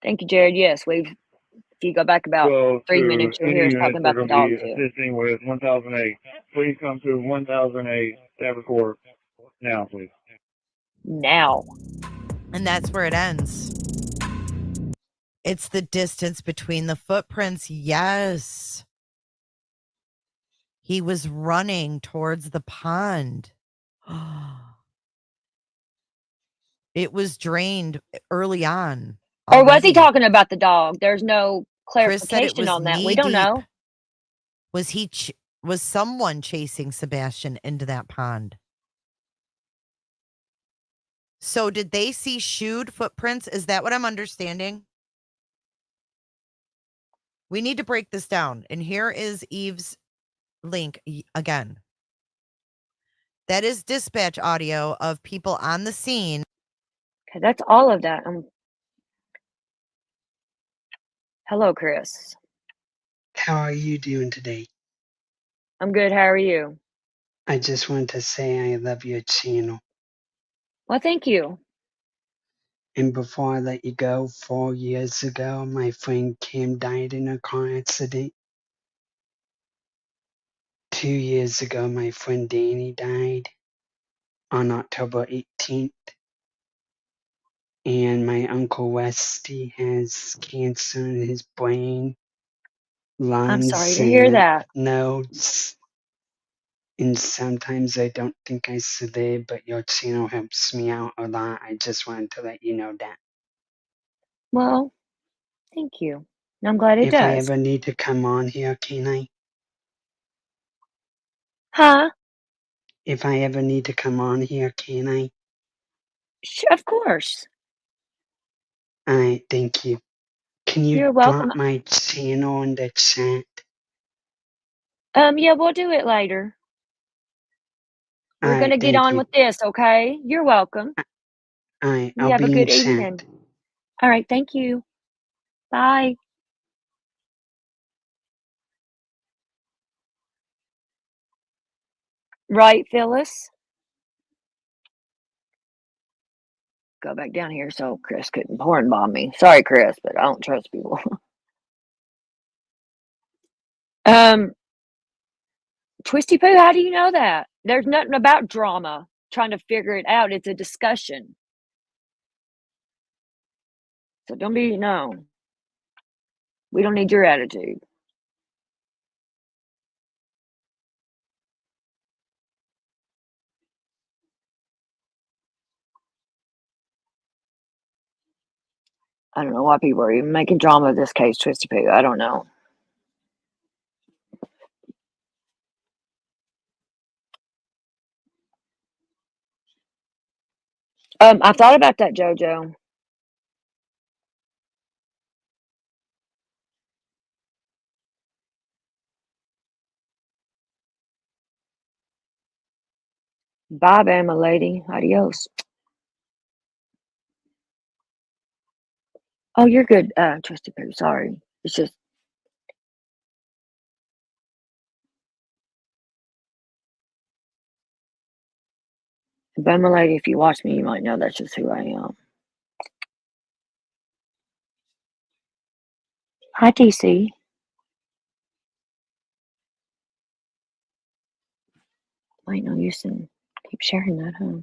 Thank you, Jared. Yes, if you go back about 3 minutes, you'll hear us talking about the dog too. Assisting with 1008. Please come to 1008 Stafford Court now, please. Now. And that's where it ends. It's the distance between the footprints. Yes. He was running towards the pond. It was drained early on. Or was he talking about the dog? There's no Chris said it clarification was on that. We don't knee-deep. know. Was someone chasing Sebastian into that pond? So did they see shoed footprints? Is that what I'm understanding? We need to break this down. And here is Eve's link again. That is dispatch audio of people on the scene. Okay, that's all of that. Hello, Chris. How are you doing today? I'm good. How are you? I just want to say I love your channel. Well, thank you. And before I let you go, 4 years ago, my friend Kim died in a car accident. 2 years ago, my friend Danny died on October 18th. And my Uncle Westy has cancer in his brain, lungs, I'm sorry to hear that. nodes. And sometimes I don't think I should live, but your channel helps me out a lot. I just wanted to let you know that. Well, thank you. I'm glad it If I does. ever need to come on here, can I? Huh? If I ever need to come on here, can I? Of course. Alright, thank you. Can you You're welcome. drop my channel in the chat? Yeah, we'll do it later. We're Alright, gonna get thank on you. with this, okay? You're welcome. Alright, You I'll have a be in good chat. evening. All right, thank you. Bye. Right, Phyllis? Go back down here so Chris couldn't horn bomb me. Sorry, Chris, but I don't trust people. Twisty Poo, how do you know that? There's nothing about drama. Trying to figure it out. It's a discussion. So don't be, no. We don't need your attitude. I don't know why people are even making drama of this case, Twisty Poo. I don't know. I thought about that, JoJo. Bye, Bama lady. Adios. Oh, you're good, Twisty Poo. Sorry. It's just Bama lady, if you watch me, you might know that's just who I am. Hi, TC. Wait, no, you soon. Keep sharing that, huh?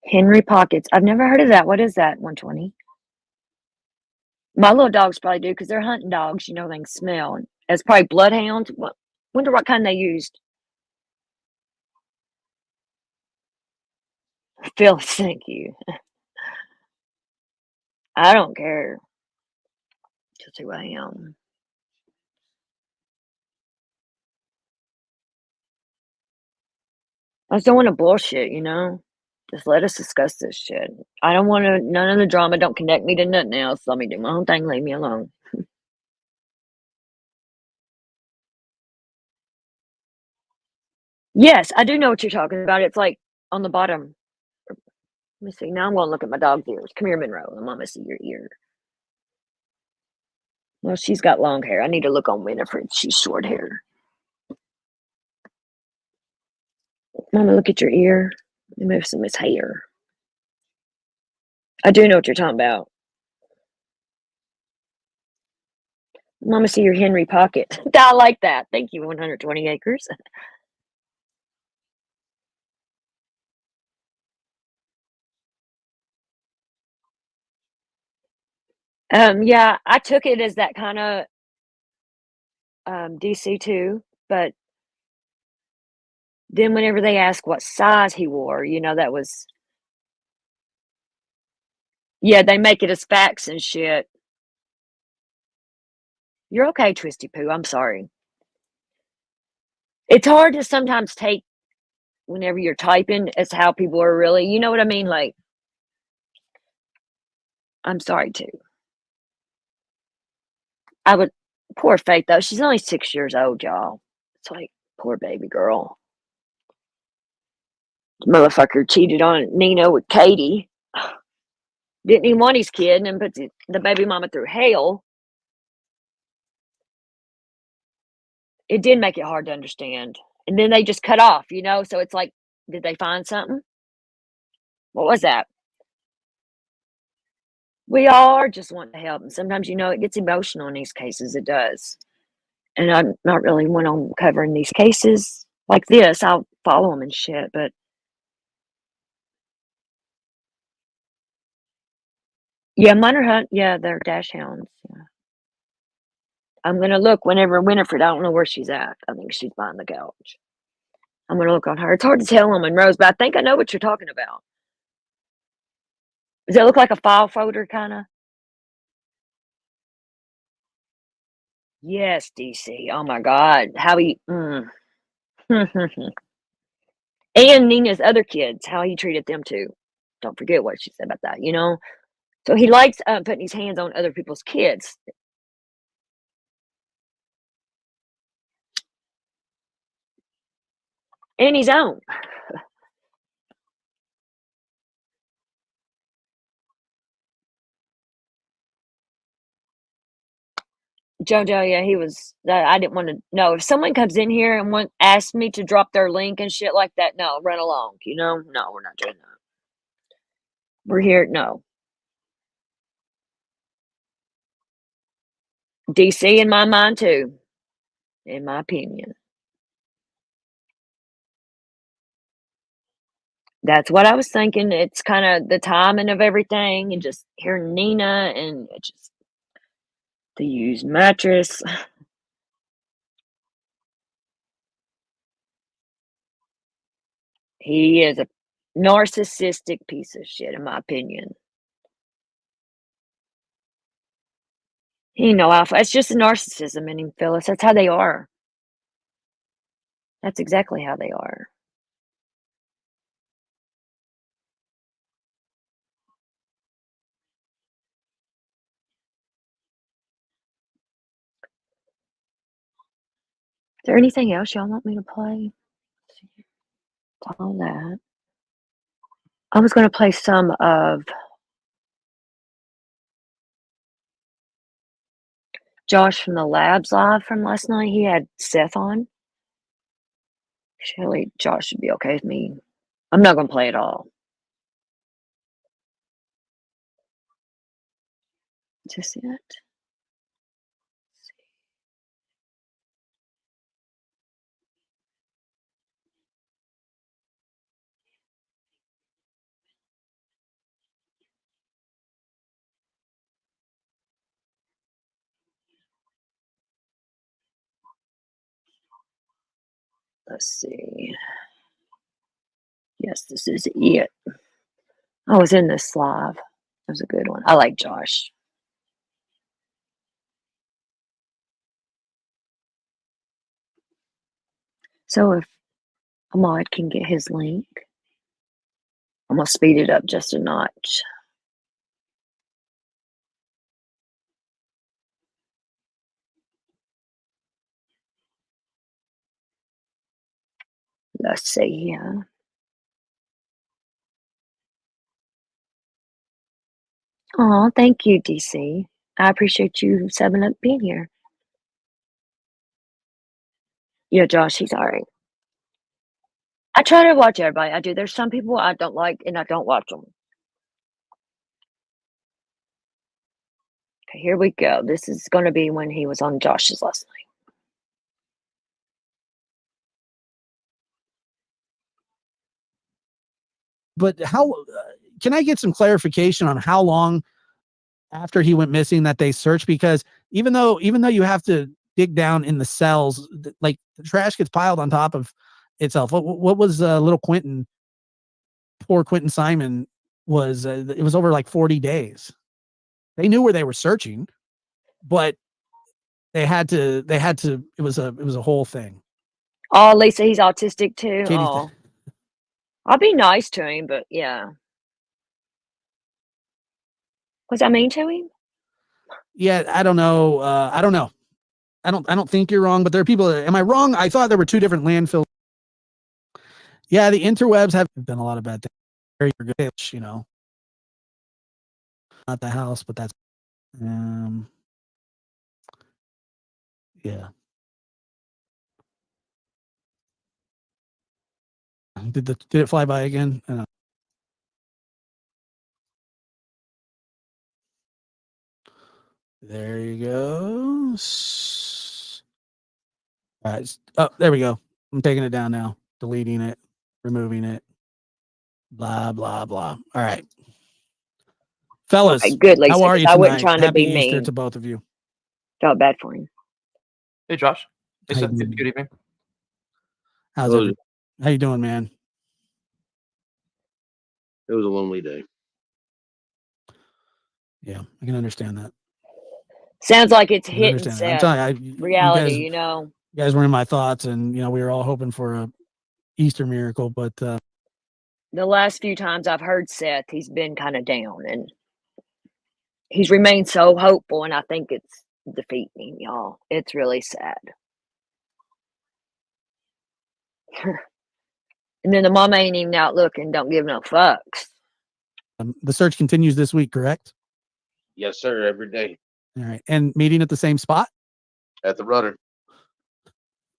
Henry Pockets. I've never heard of that. What is that? 120. My little dogs probably do because they're hunting dogs. You know, they can smell. And it's probably bloodhounds. What? Wonder what kind they used. Phyllis, thank you. I don't care. Just who I am. I just don't want to bullshit, you know? Just let us discuss this shit. I don't want to, none of the drama. Don't connect me to nothing else. Let me do my own thing. Leave me alone. Yes, I do know what you're talking about. It's like on the bottom. Let me see. Now I'm going to look at my dog's ears. Come here, Monroe. I'm going to see your ear. Well, she's got long hair. I need to look on Winifred. She's short hair. Mama, look at your ear. Let me move some of his hair. I do know what you're talking about. Mama, see your Henry Pocket. I like that. Thank you, 120 acres. Yeah, I took it as that kind of DC too, but then whenever they asked what size he wore, you know, that was, yeah, they make it as facts and shit. You're okay, Twisty Poo. I'm sorry. It's hard to sometimes take whenever you're typing as how people are really, you know what I mean? Like, I'm sorry too. I would, poor Faith though. She's only 6 years old, y'all. It's like, poor baby girl. Motherfucker cheated on Nina with Katie. Didn't even want his kid and then put the baby mama through hell. It did make it hard to understand. And then they just cut off, you know? So it's like, did they find something? What was that? We all are just wanting to help. And sometimes, you know, it gets emotional in these cases. It does. And I'm not really one on covering these cases like this. I'll follow them and shit. But yeah, Minor Hunt. Yeah, they're dash hounds. Yeah. I'm going to look whenever Winifred, I don't know where she's at. I think she's behind the couch. I'm going to look on her. It's hard to tell on Monroe's, but I think I know what you're talking about. Does it look like a file folder kind of? Yes, DC. Oh my God. How he. And Nina's other kids, how he treated them too. Don't forget what she said about that, you know? So he likes putting his hands on other people's kids. And his own. JoJo, yeah, he was. I didn't want to. No, if someone comes in here and asks me to drop their link and shit like that, no, run along. You know, no, we're not doing that. We're here. No, DC in my mind too, in my opinion. That's what I was thinking. It's kind of the timing of everything, and just hearing Nina and just the used mattress. He is a narcissistic piece of shit, in my opinion. He ain't no alpha. It's just a narcissism in him, Phyllis. That's how they are. That's exactly how they are. Is there anything else y'all want me to play? All that. I was going to play some of Josh from the Labs live from last night. He had Seth on. Surely Josh should be okay with me. I'm not gonna play it all. Is this it? Let's see. Yes, this is it. I was in this live. That was a good one. I like Josh. So if Ahmad can get his link, I'm gonna speed it up just a notch. Let's see here. Oh, thank you, DC. I appreciate you 7 Up being here. Yeah, Josh, he's all right. I try to watch everybody. I do. There's some people I don't like, and I don't watch them. Okay, here we go. This is going to be when he was on Josh's last night. But how can I get some clarification on how long after he went missing that they searched? Because even though you have to dig down in the cells, like the trash gets piled on top of itself. What was little Quentin? Poor Quentin Simon was. It was over like 40 days. They knew where they were searching, but they had to. It was a whole thing. Oh, Lisa, he's autistic too. Katie, Oh, I'll be nice to him, but yeah. Was I mean to him? yeah, I don't know. I don't know. I don't think you're wrong, but there are people. Am I wrong? I thought there were 2 different landfills. Yeah, the interwebs have done a lot of bad things. Very good, you know. Not the house, but that's yeah. Did it fly by again? There you go. All right. Oh, there we go. I'm taking it down now. Deleting it, removing it. Blah blah blah. All right. Fellas, Okay, good, Lisa, how are because you I wasn't tonight? trying to Happy be Easter mean. to both of you. Felt bad for him. Hey, Josh. Hey, How Seth. you Good doing? good evening. How's Hello. how you doing, man? It was a lonely day. Yeah, I can understand that. Sounds like it's I can hitting understand that. I'm Seth. telling you, Reality, you know. you guys were in my thoughts, and we were all hoping for a Easter miracle, but The last few times I've heard Seth, he's been kind of down, and he's remained so hopeful, and I think it's defeating him, y'all. It's really sad. And then the mama ain't even out looking, don't give no fucks. the search continues this week, correct? Yes, sir. Every day All right, and meeting at the same spot, at the rudder.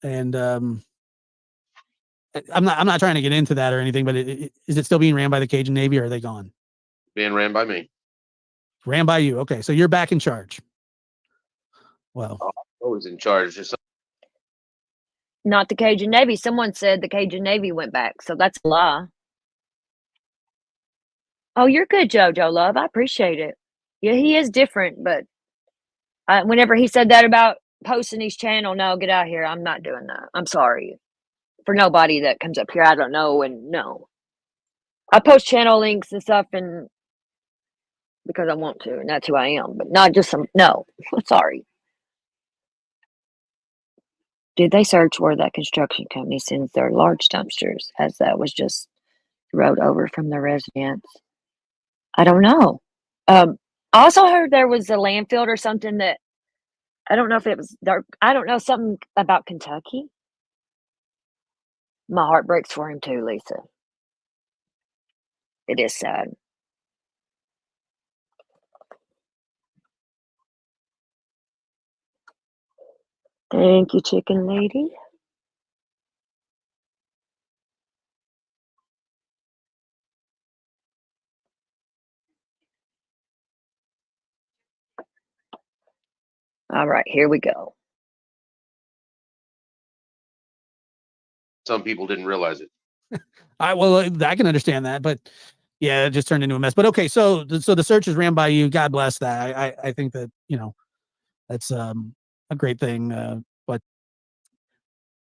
and I'm not trying to get into that or anything, but is it still being ran by the Cajun Navy, or are they gone? Being ran by me. Ran by you. Okay, so you're back in charge. Well, Always in charge. Just Not the Cajun Navy. Someone said the Cajun Navy went back, so that's a lie. Oh, you're good, JoJo love. I appreciate it. Yeah, he is different, but whenever he said that about posting his channel, no, get out of here. I'm not doing that. I'm sorry. For nobody that comes up here, I don't know, and no. I post channel links and stuff and because I want to, and that's who I am, but not just some no. Sorry. Did they search where that construction company sends their large dumpsters, as that was just rode over from the residence? I don't know. I also heard there was a landfill or something that I don't know if it was dark. I don't know, something about Kentucky. My heart breaks for him too, Lisa. It is sad. Thank you, chicken lady. All right, here we go. Some people didn't realize it. I can understand that, but yeah, it just turned into a mess. But okay, so the search is ran by you. God bless that. I think that, you know, that's a great thing. But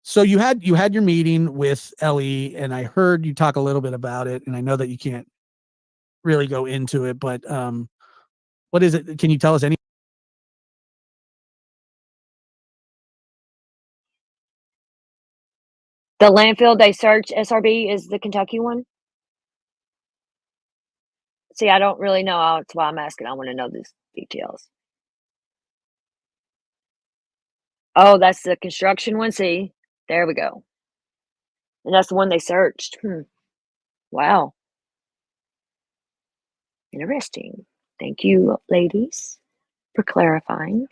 so you had your meeting with Ellie, and I heard you talk a little bit about it, and I know that you can't really go into it, but what is it? Can you tell us any? The landfill they search SRB is the Kentucky one? See, I don't really know. That's why I'm asking. I want to know these details. Oh, that's the construction one. See, there we go. And that's the one they searched. Wow. Interesting. Thank you, ladies, for clarifying.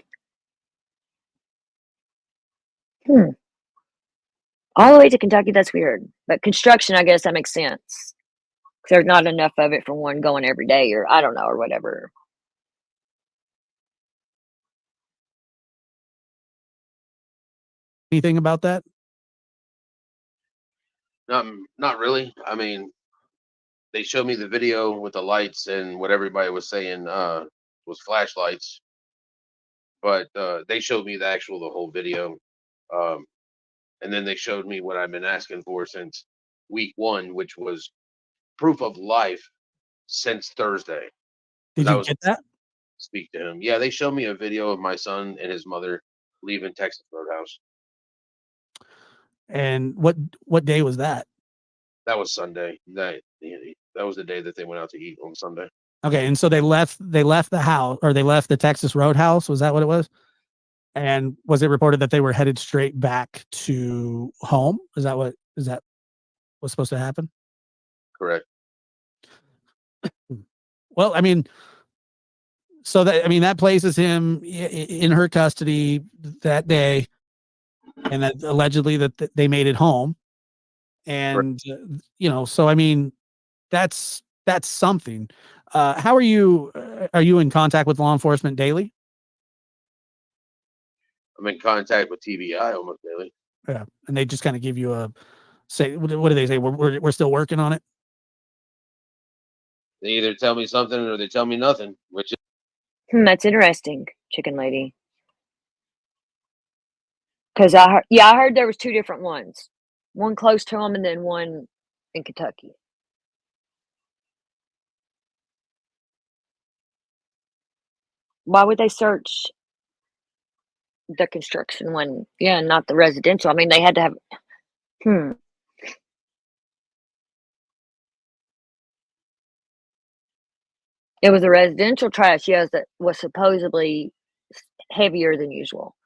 All the way to Kentucky, that's weird. But construction, I guess that makes sense. 'Cause there's not enough of it for one going every day, or I don't know, or whatever. Anything about that? Not really. I mean, they showed me the video with the lights and what everybody was saying was flashlights, but they showed me the whole video, and then they showed me what I've been asking for since week 1, which was proof of life since Thursday. Did I you was get that? speak to him. Yeah, they showed me a video of my son and his mother leaving Texas Roadhouse. And what day was that? That was Sunday. That was the day that they went out to eat on Sunday. Okay, and so they left the house, or they left the Texas Roadhouse. Was that what it was? And was it reported that they were headed straight back to home? Is that what's supposed to happen? Correct. Well, I mean, so that places him in her custody that day, and that allegedly that they made it home. And you know, so I mean, that's something. How are you? Are you in contact with law enforcement daily? I'm in contact with TBI almost daily. Yeah, and they just kind of give you a say. What do they say? We're still working on it. They either tell me something or they tell me nothing, which is That's interesting, chicken lady. Because I heard there was 2 different ones. One close to them and then one in Kentucky. Why would they search the construction one? Yeah, not the residential. I mean, they had to have It was a residential trash, yes, that was supposedly heavier than usual.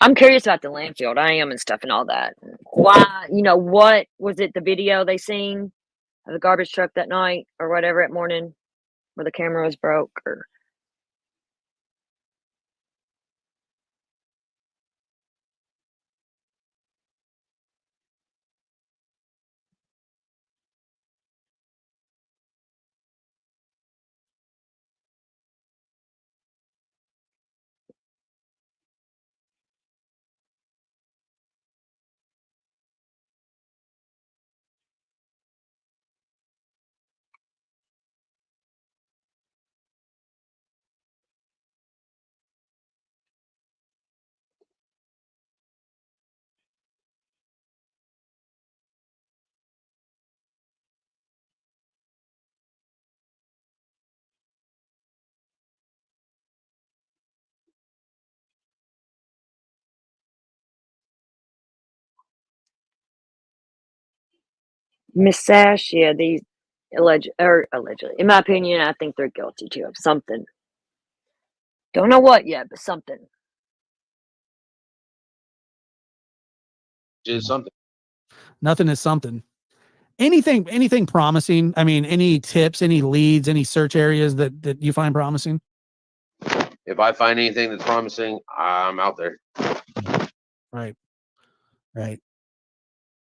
I'm curious about the landfill. I am and stuff and all that. Why, what was it, the video they seen of the garbage truck that night or whatever at morning where the camera was broke or Miss Sash, yeah, these allegedly. In my opinion, I think they're guilty too of something. Don't know what yet, but something. just something. Nothing is something. Anything promising? I mean, any tips, any leads, any search areas that you find promising? If I find anything that's promising, I'm out there. Right.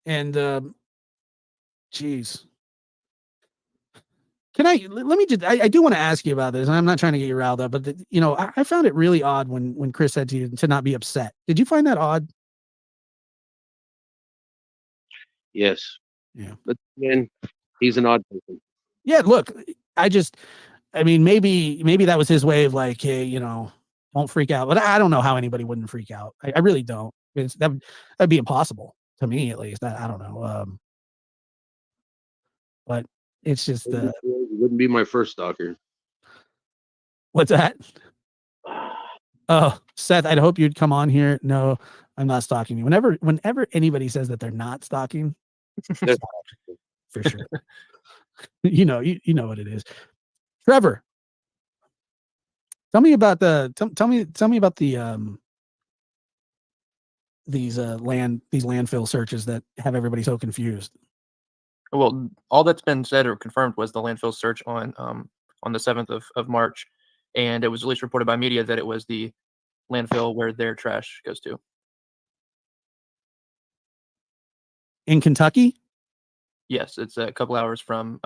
And Jeez. Let me just, I do want to ask you about this, and I'm not trying to get you riled up, but I found it really odd when Chris said to you to not be upset. Did you find that odd? Yes. Yeah. But again, he's an odd person. Yeah, look, I mean, maybe that was his way of like, hey, don't freak out. But I don't know how anybody wouldn't freak out. I really don't. That'd be impossible to me, at least. I don't know. But it's just It wouldn't be my first stalker. what's that? Oh, Seth, I'd hope you'd come on here. No, I'm not stalking you. Whenever anybody says that they're not stalking, for sure. you know what it is. Trevor, tell me about tell me about the these landfill searches that have everybody so confused. Well, all that's been said or confirmed was the landfill search on the 7th of March, and it was at least reported by media that it was the landfill where their trash goes to. In Kentucky? Yes, it's a couple hours from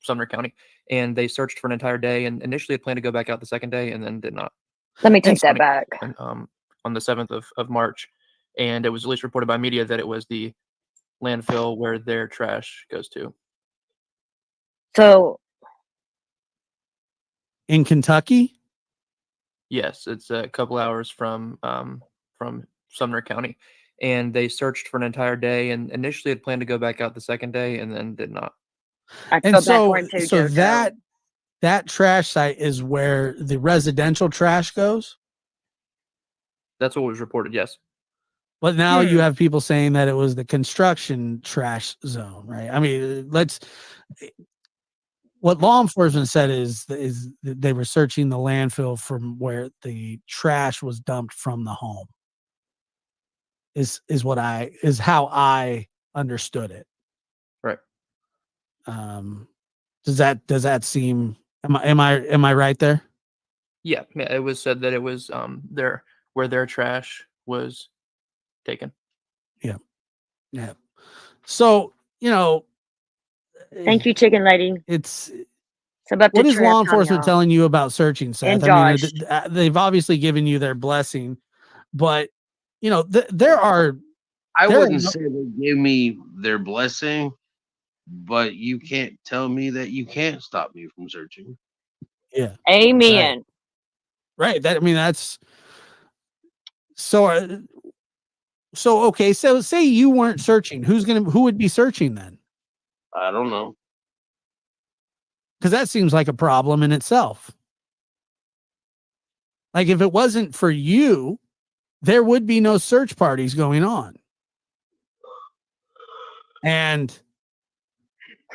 Sumner County, and they searched for an entire day, and initially had planned to go back out the second day, and then did not. Let me take that back. On the 7th of March, and it was at least reported by media that it was the landfill where their trash goes to. So in Kentucky? Yes, it's a couple hours from Sumner County, and they searched for an entire day, and initially had planned to go back out the second day, and then did not. And so that trash site is where the residential trash goes? That's what was reported, yes. But now you have people saying that it was the construction trash zone, right? I mean, what law enforcement said is that they were searching the landfill from where the trash was dumped from the home. Is how I understood it. Right. Does that seem, am I right there? Yeah, it was said that it was where their trash was taken. Yeah. So, thank you, chicken lady. It's about what the is trip, law enforcement telling you about searching, Seth? And I mean, Josh. they've obviously given you their blessing, but there are. I wouldn't say they gave me their blessing, but you can't tell me that you can't stop me from searching. Yeah. Amen. Right. That's so. So okay. So say you weren't searching. Who would be searching then? I don't know. Because that seems like a problem in itself. Like if it wasn't for you, there would be no search parties going on. And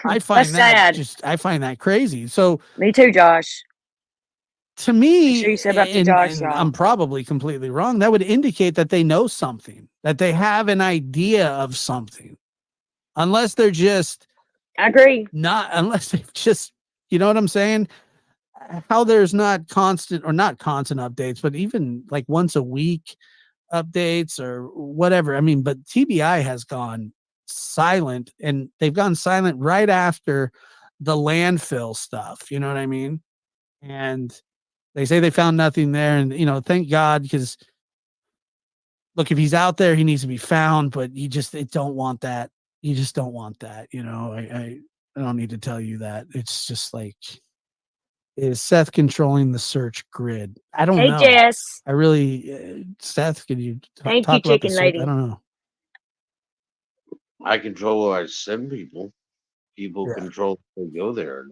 I find I find that crazy. So me too, Josh. To me, sure you said about Josh, and I'm probably completely wrong, that would indicate that they know something, that they have an idea of something. Unless they're just I agree. Unless they've just, you know what I'm saying? How there's not constant updates, but even like once a week updates or whatever. I mean, but TBI has gone silent, and they've gone silent right after the landfill stuff. You know what I mean? And they say they found nothing there, and thank God, because look, if he's out there, he needs to be found. But they don't want that. You just don't want that. I don't need to tell you that. It's just like, is Seth controlling the search grid? I don't know. Hey, Jess. I really, Seth, can you talk about chicken the lady. I don't know. I control where I send people. People control if they go there.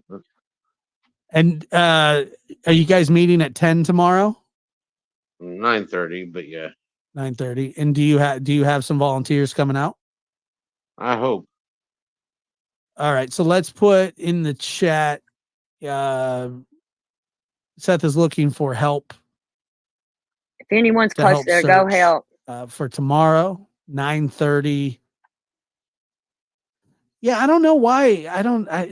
And are you guys meeting at 10 tomorrow? 9:30, but yeah. 9:30. And do you have some volunteers coming out? I hope. All right, so let's put in the chat. Seth is looking for help. If anyone's close there, go help. For tomorrow, 9:30. Yeah, I don't know why.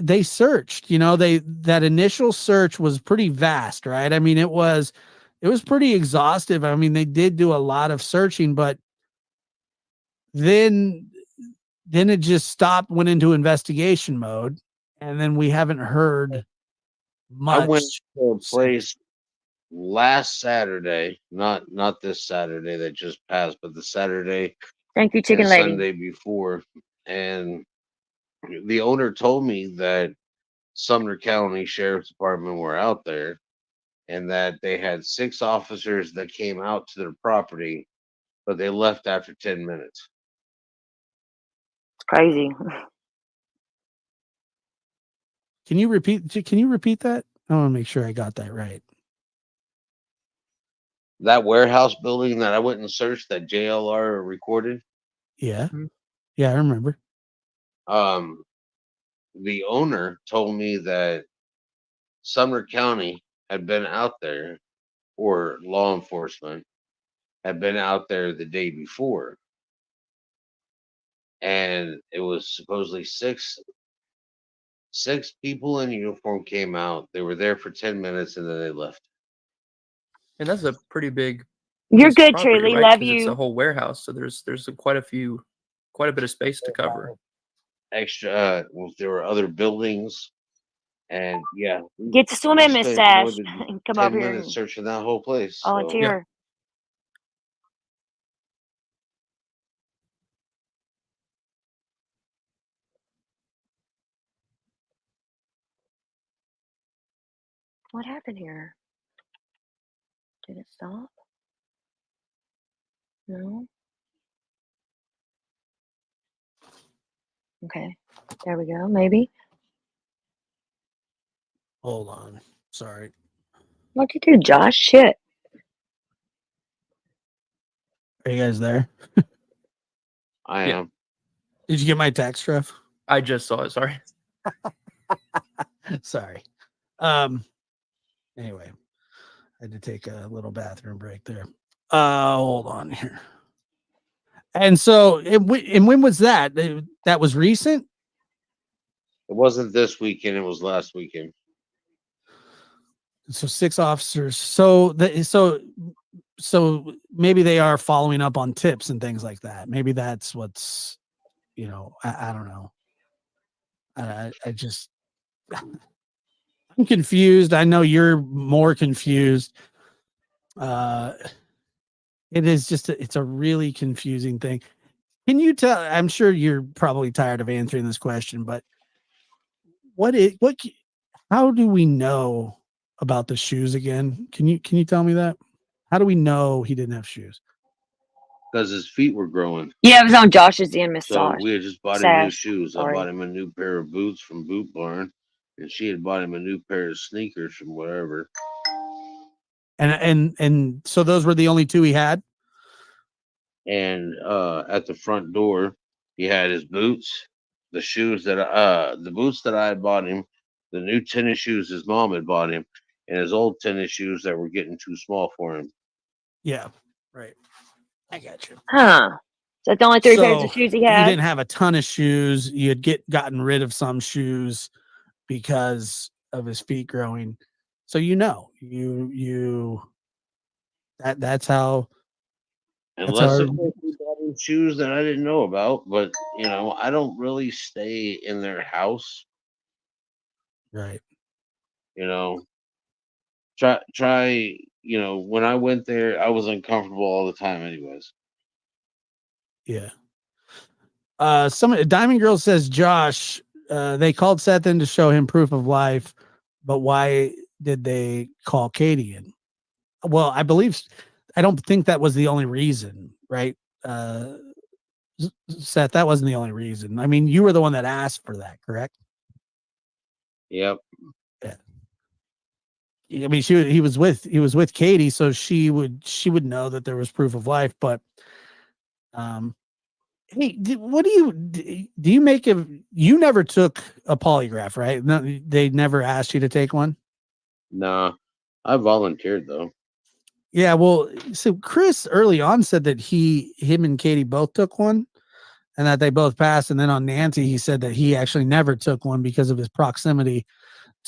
They searched, that initial search was pretty vast, right? I mean, it was pretty exhaustive. I mean, they did do a lot of searching, but then then it just stopped, went into investigation mode, and then we haven't heard much. I went to a place last Saturday, not this Saturday that just passed, but the Saturday Thank you, and chicken lady. Sunday before, and the owner told me that Sumner County Sheriff's Department were out there, and that they had 6 officers that came out to their property, but they left after 10 minutes. It's crazy. Can you repeat that? I want to make sure I got that right. That warehouse building that I went and searched that JLR recorded, Yeah. Yeah, I remember. the owner told me that Sumner County had been out there, or law enforcement had been out there the day before, and it was supposedly six people in uniform came out. They were there for 10 minutes and then they left. And that's a pretty big You're piece of good, property, Truly. right? Love 'Cause it's a you. whole warehouse, so there's quite a bit of space to cover. Extra, well, there were other buildings, and yeah, Get to swim we in, Miss spent more Sash, than and come 10 over here minutes and searching that whole place. So volunteer. What happened here? Did it stop? No. Okay. There we go. Maybe. Hold on. Sorry. What'd you do, Josh? Shit. Are you guys there? I Yeah. am. Did you get my text, Trev? I just saw it. Sorry. Sorry. Anyway, I had to take a little bathroom break there. Hold on here. And so, and when was that? That was recent? It wasn't this weekend, it was last weekend. So 6 officers. So maybe they are following up on tips and things like that. Maybe that's what's, I don't know. I just, I'm confused. I know you're more confused. It is just, it's a really confusing thing. Can you tell, I'm sure you're probably tired of answering this question, but how do we know about the shoes again? Can you tell me that? How do we know he didn't have shoes? Because his feet were growing. Yeah, it was on Josh's end, Miss So Sash. we had just bought him new Sash. shoes. I Sorry. bought him a new pair of boots from Boot Barn, and she had bought him a new pair of sneakers from wherever. And so those were the only 2 he had? And at the front door, he had his boots, the shoes that the boots that I had bought him, the new tennis shoes his mom had bought him, and his old tennis shoes that were getting too small for him. Yeah, right. I got you. Huh. Is that the only 3 pairs of shoes he You had? didn't have a ton of shoes. You had gotten rid of some shoes because of his feet growing. So that's how. Unless of course he bought him shoes that I didn't know about, but I don't really stay in their house. Right. Try when I went there, I was uncomfortable all the time anyways. Yeah. Diamond Girl says, Josh, they called Seth in to show him proof of life, but why did they call Katie in? Well, I don't think that was the only reason, right? Seth, that wasn't the only reason. I mean, you were the one that asked for that, correct? Yep. Yeah. I mean, he was with Katie, so she would know that there was proof of life, but hey, what do you make of, you never took a polygraph, right? No, they never asked you to take one? Nah, I volunteered though. Yeah, well, so Chris early on said that him and Katie both took one and that they both passed. And then on Nancy, he said that he actually never took one because of his proximity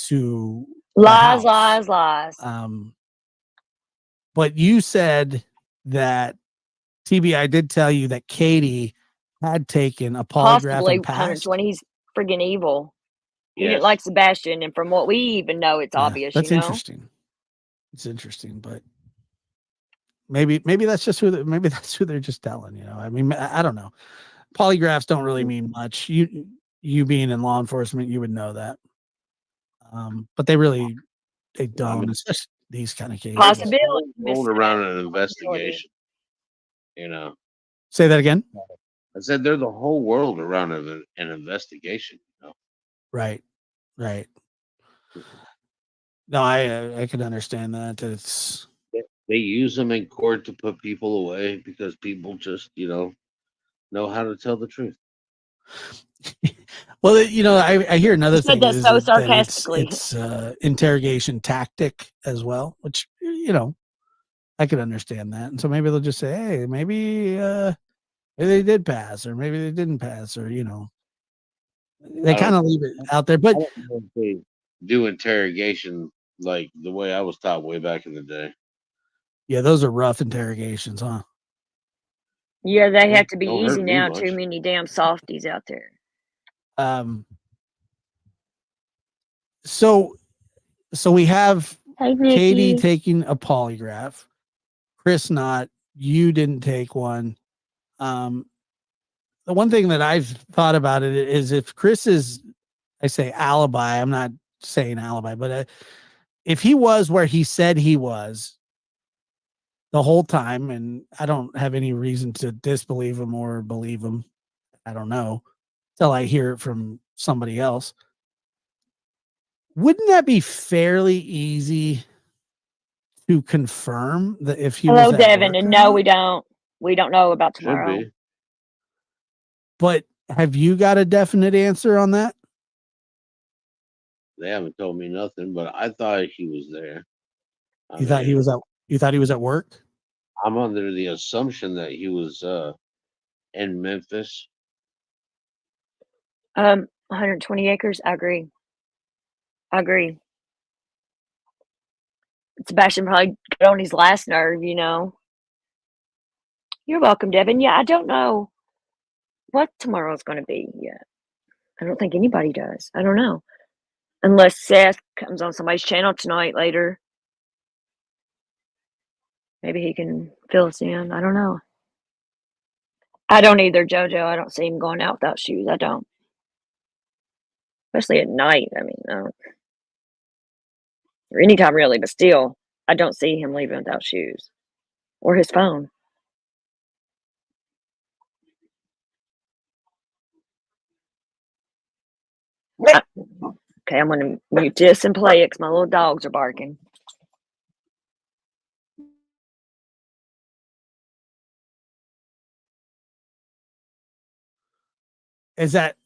to the Lies, house. lies. But you said that TBI did tell you that Katie had taken a polygraph Possibly and passed. 120. He's friggin' evil. He Yes. didn't like Sebastian, and from what we even know, it's Yeah, obvious. that's you know? interesting. It's interesting, but maybe that's just maybe that's who they're just telling. You know, I mean, I don't know. Polygraphs don't really mean much. You being in law enforcement, you would know that. But they don't, especially these kind of cases. Possibility. Rolled around an investigation. You know. Say that again. I said they're the whole world around an investigation. You know. Right. No, I can understand that. It's They use them in court to put people away because people just know how to tell the truth. well, I hear another said thing that is so that sarcastically. it's interrogation tactic as well, which I could understand that. And so maybe they'll just say, hey, maybe they did pass, or maybe they didn't pass, or they kind of leave it out there. But I don't know if they do interrogation like the way I was taught way back in the day. yeah, those are rough interrogations, huh? Yeah, they have to be Don't easy hurt me now. much. Too many damn softies out there. So we have Hey, Katie Nikki. taking a polygraph, Chris not. You didn't take one. The one thing that I've thought about it is if Chris is, I say alibi, I'm not saying alibi, but if he was where he said he was the whole time, and I don't have any reason to disbelieve him or believe him, I don't know, till I hear it from somebody else. Wouldn't that be fairly easy to confirm that if he Hello, was at Devin. work And or no, not? we don't. We don't know about Should tomorrow. be. But have you got a definite answer on that? They haven't told me nothing, but I thought he was there. You thought he was at work? I'm under the assumption that he was in Memphis. 120 acres. I agree. Sebastian probably got on his last nerve. You're welcome, Devin. Yeah, I don't know what tomorrow's going to be yet. I don't think anybody does. I don't know. Unless Seth comes on somebody's channel tonight later. Maybe he can fill us in. I don't know. I don't either, JoJo. I don't see him going out without shoes. I don't. Especially at night. I mean, or anytime really, but still, I don't see him leaving without shoes or his phone. Okay, I'm going to mute this and play it because my little dogs are barking. Is that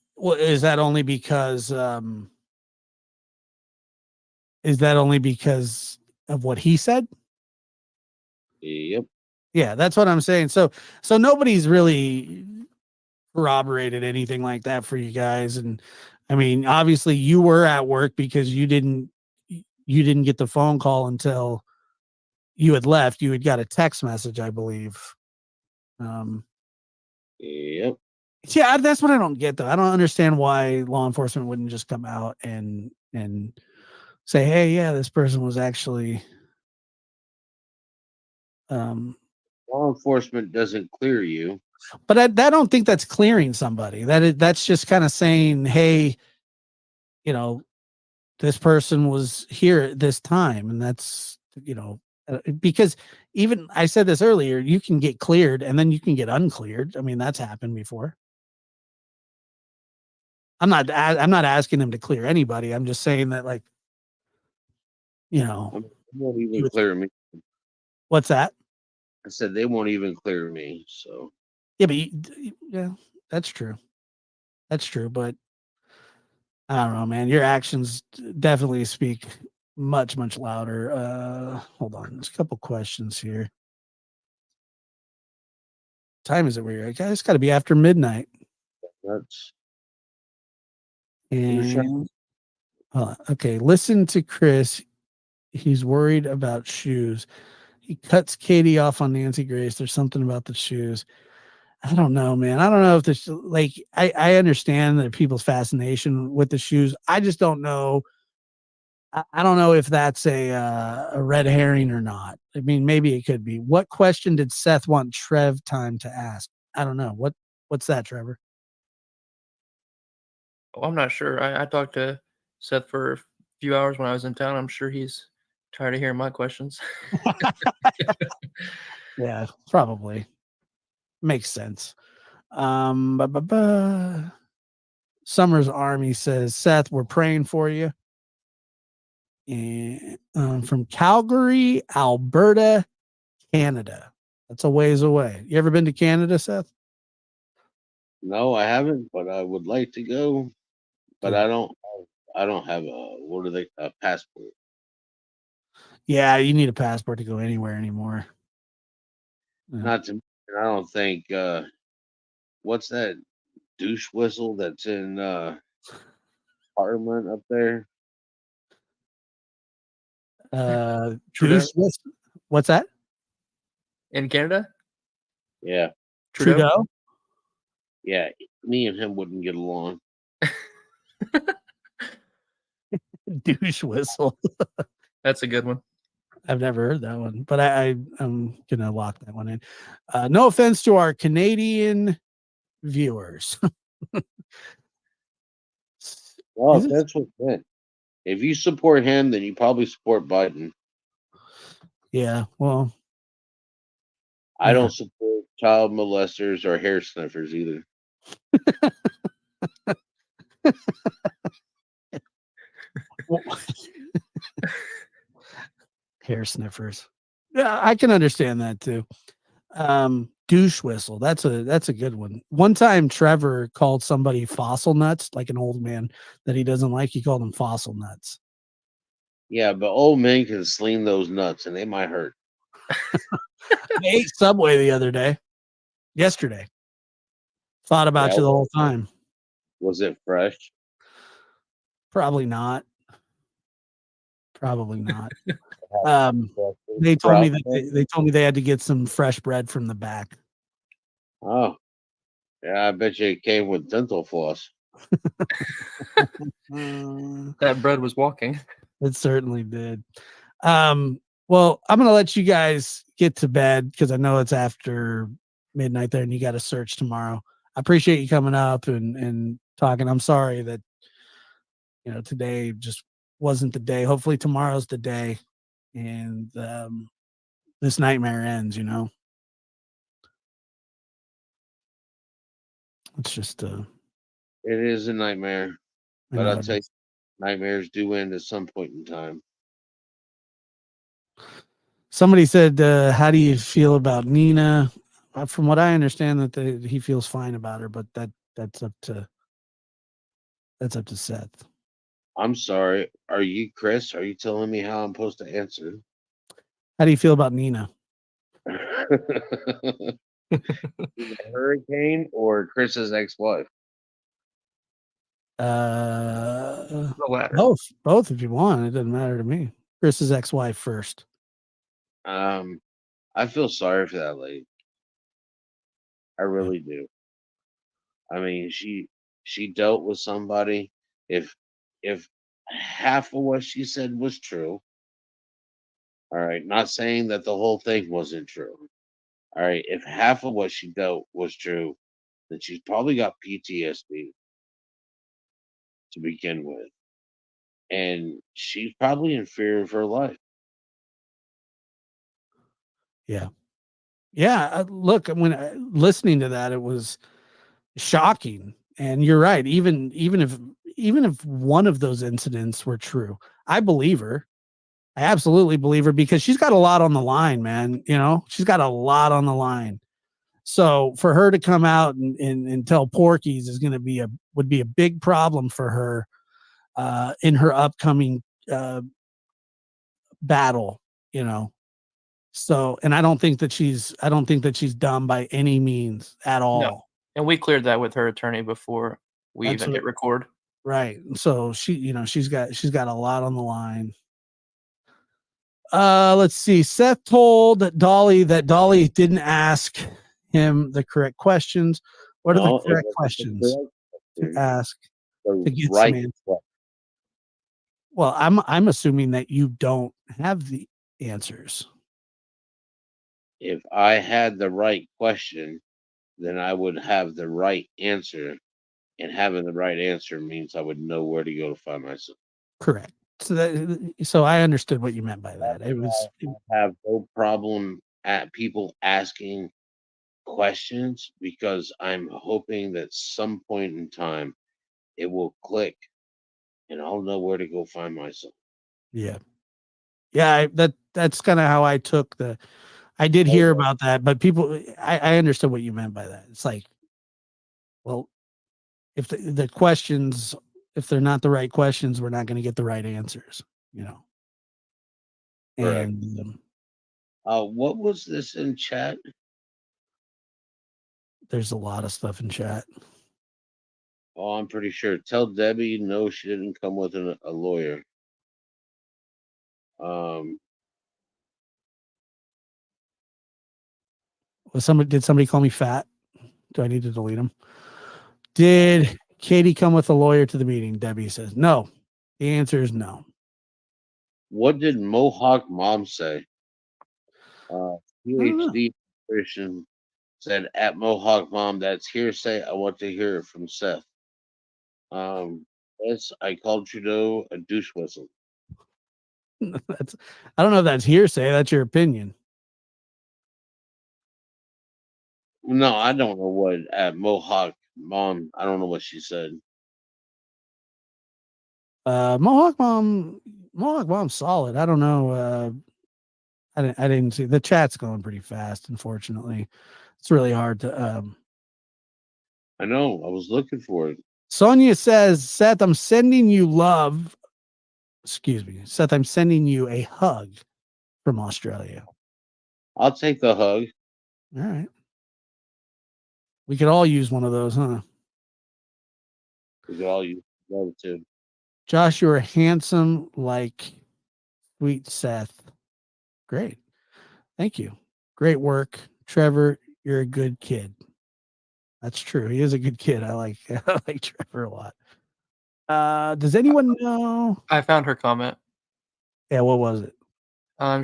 only because of what he said? Yep. Yeah, that's what I'm saying. So nobody's really corroborated anything like that for you guys. And I mean, obviously you were at work because you didn't get the phone call until you had left. You had got a text message, I believe. Yep. Yeah, that's what I don't get though. I don't understand why law enforcement wouldn't just come out and say, hey, yeah, this person was actually Law enforcement doesn't clear you. but I don't think that's clearing somebody. That's just kind of saying, hey, this person was here at this time, and that's because even I said this earlier, you can get cleared and then you can get uncleared. I mean, that's happened before. I'm not asking him to clear anybody. I'm just saying that, like, They won't even clear me. What's that? I said they won't even clear me. So Yeah, but yeah, that's true. That's true, but I don't know, man. Your actions definitely speak much, much louder. Hold on. There's a couple questions here. Time is it where you're at? It's got to be after midnight. that's And okay, listen to Chris. He's worried about shoes. He cuts Katie off on Nancy Grace. There's something about the shoes. I don't know, man. I don't know if this, like, I understand that people's fascination with the shoes. I just don't know. I don't know if that's a red herring or not. I mean, maybe it could be. What question did Seth want Trev time to ask? I don't know. What's that, Trevor? Oh, I'm not sure. I talked to Seth for a few hours when I was in town. I'm sure he's tired of hearing my questions. Yeah, probably. Makes sense. Summer's Army says, Seth, we're praying for you. And from Calgary, Alberta, Canada. That's a ways away. You ever been to Canada, Seth? No, I haven't, but I would like to go. But Yeah. I don't have a passport. Yeah, you need a passport to go anywhere anymore. Yeah. Not to. I don't think. What's that douche whistle that's in Parliament up there? Trudeau? What's that? In Canada? Yeah, Trudeau? yeah. Me and him wouldn't get along. Douche whistle. That's a good one. I've never heard that one, but I'm gonna lock that one in. No offense to our Canadian viewers. Well, Is it- that's what's meant. If you support him, then you probably support Biden. Yeah, well, I yeah. don't support child molesters or hair sniffers either. Hair sniffers. Yeah, I can understand that too. Douche whistle. That's a good one. One time Trevor called somebody fossil nuts, like an old man that he doesn't like. He called them fossil nuts. Yeah, but old men can sling those nuts and they might hurt. I ate Subway the other day. Yesterday. Thought about Yeah, you the whole time. Was it fresh? Probably not. Probably not. They told me that they told me they had to get some fresh bread from the back. Oh, yeah, I bet you it came with dental floss. That bread was walking. It certainly did. Well, I'm gonna let you guys get to bed because I know it's after midnight there and you got to search tomorrow. I appreciate you coming up and talking. I'm sorry that today just wasn't the day. Hopefully tomorrow's the day and this nightmare ends, It's just It is a nightmare, but I'll tell you, nightmares do end at some point in time. Somebody said, how do you feel about Nina? From what I understand that he feels fine about her, but that's up to Seth. I'm sorry. Are you Chris? Are you telling me how I'm supposed to answer? How do you feel about Nina? Hurricane or Chris's ex-wife? Both if you want. It doesn't matter to me. Chris's ex-wife first. I feel sorry for that lady. I really do. I mean, she dealt with somebody. If half of what she said was true, all right, not saying that the whole thing wasn't true. All right, if half of what she dealt was true, then she's probably got PTSD to begin with. And she's probably in fear of her life. Yeah. Yeah. Look, when listening to that, it was shocking. And you're right. Even if one of those incidents were true, I believe her. I absolutely believe her because she's got a lot on the line, man. She's got a lot on the line. So for her to come out and tell Porky's is going to would be a big problem for her in her upcoming battle, So, and I don't think that she's dumb by any means at all. No. And we cleared that with her attorney before we even hit record. Right. So she's got a lot on the line. Let's see. Seth told Dolly that Dolly didn't ask him the correct questions. What are the No, it correct wasn't the questions correct to question. ask The to get some right answers? question. Well, I'm assuming that you don't have the answers. If I had the right question, then I would have the right answer. And having the right answer means I would know where to go to find myself. Correct. So I understood what you meant by that. It was I have no problem at people asking questions because I'm hoping that some point in time it will click and I'll know where to go find myself. yeah. Yeah, that's kind of how I took the I did hear about that, but people I understood what you meant by that. It's like, well, if the questions, if they're not the right questions, we're not going to get the right answers, you know. Correct. And What was this in chat? there's a lot of stuff in chat. Oh, I'm pretty sure. Tell Debbie no, she didn't come with a lawyer. Did somebody call me fat? Do I need to delete them? Did Katie come with a lawyer to the meeting? Debbie says no. The answer is no. What did Mohawk Mom say? PhD Christian said at Mohawk Mom, that's hearsay. I want to hear it from Seth. Yes, I called Trudeau a douche whistle. That's I don't know if that's hearsay. That's your opinion. No, I don't know what at Mohawk Mom. I don't know what she said. Mohawk Mom's solid. I don't know. I didn't see the chat's going pretty fast. Unfortunately, it's really hard to. I know. I was looking for it. Sonia says, Seth, I'm sending you love. Excuse me, Seth, I'm sending you a hug from Australia. I'll take the hug. All right. We could all use one of those, huh? We could all use gratitude. Josh, you're handsome like sweet Seth. Great. Thank you. Great work. Trevor, you're a good kid. That's true. He is a good kid. I like Trevor a lot. Does anyone know? I found her comment. Yeah, what was it?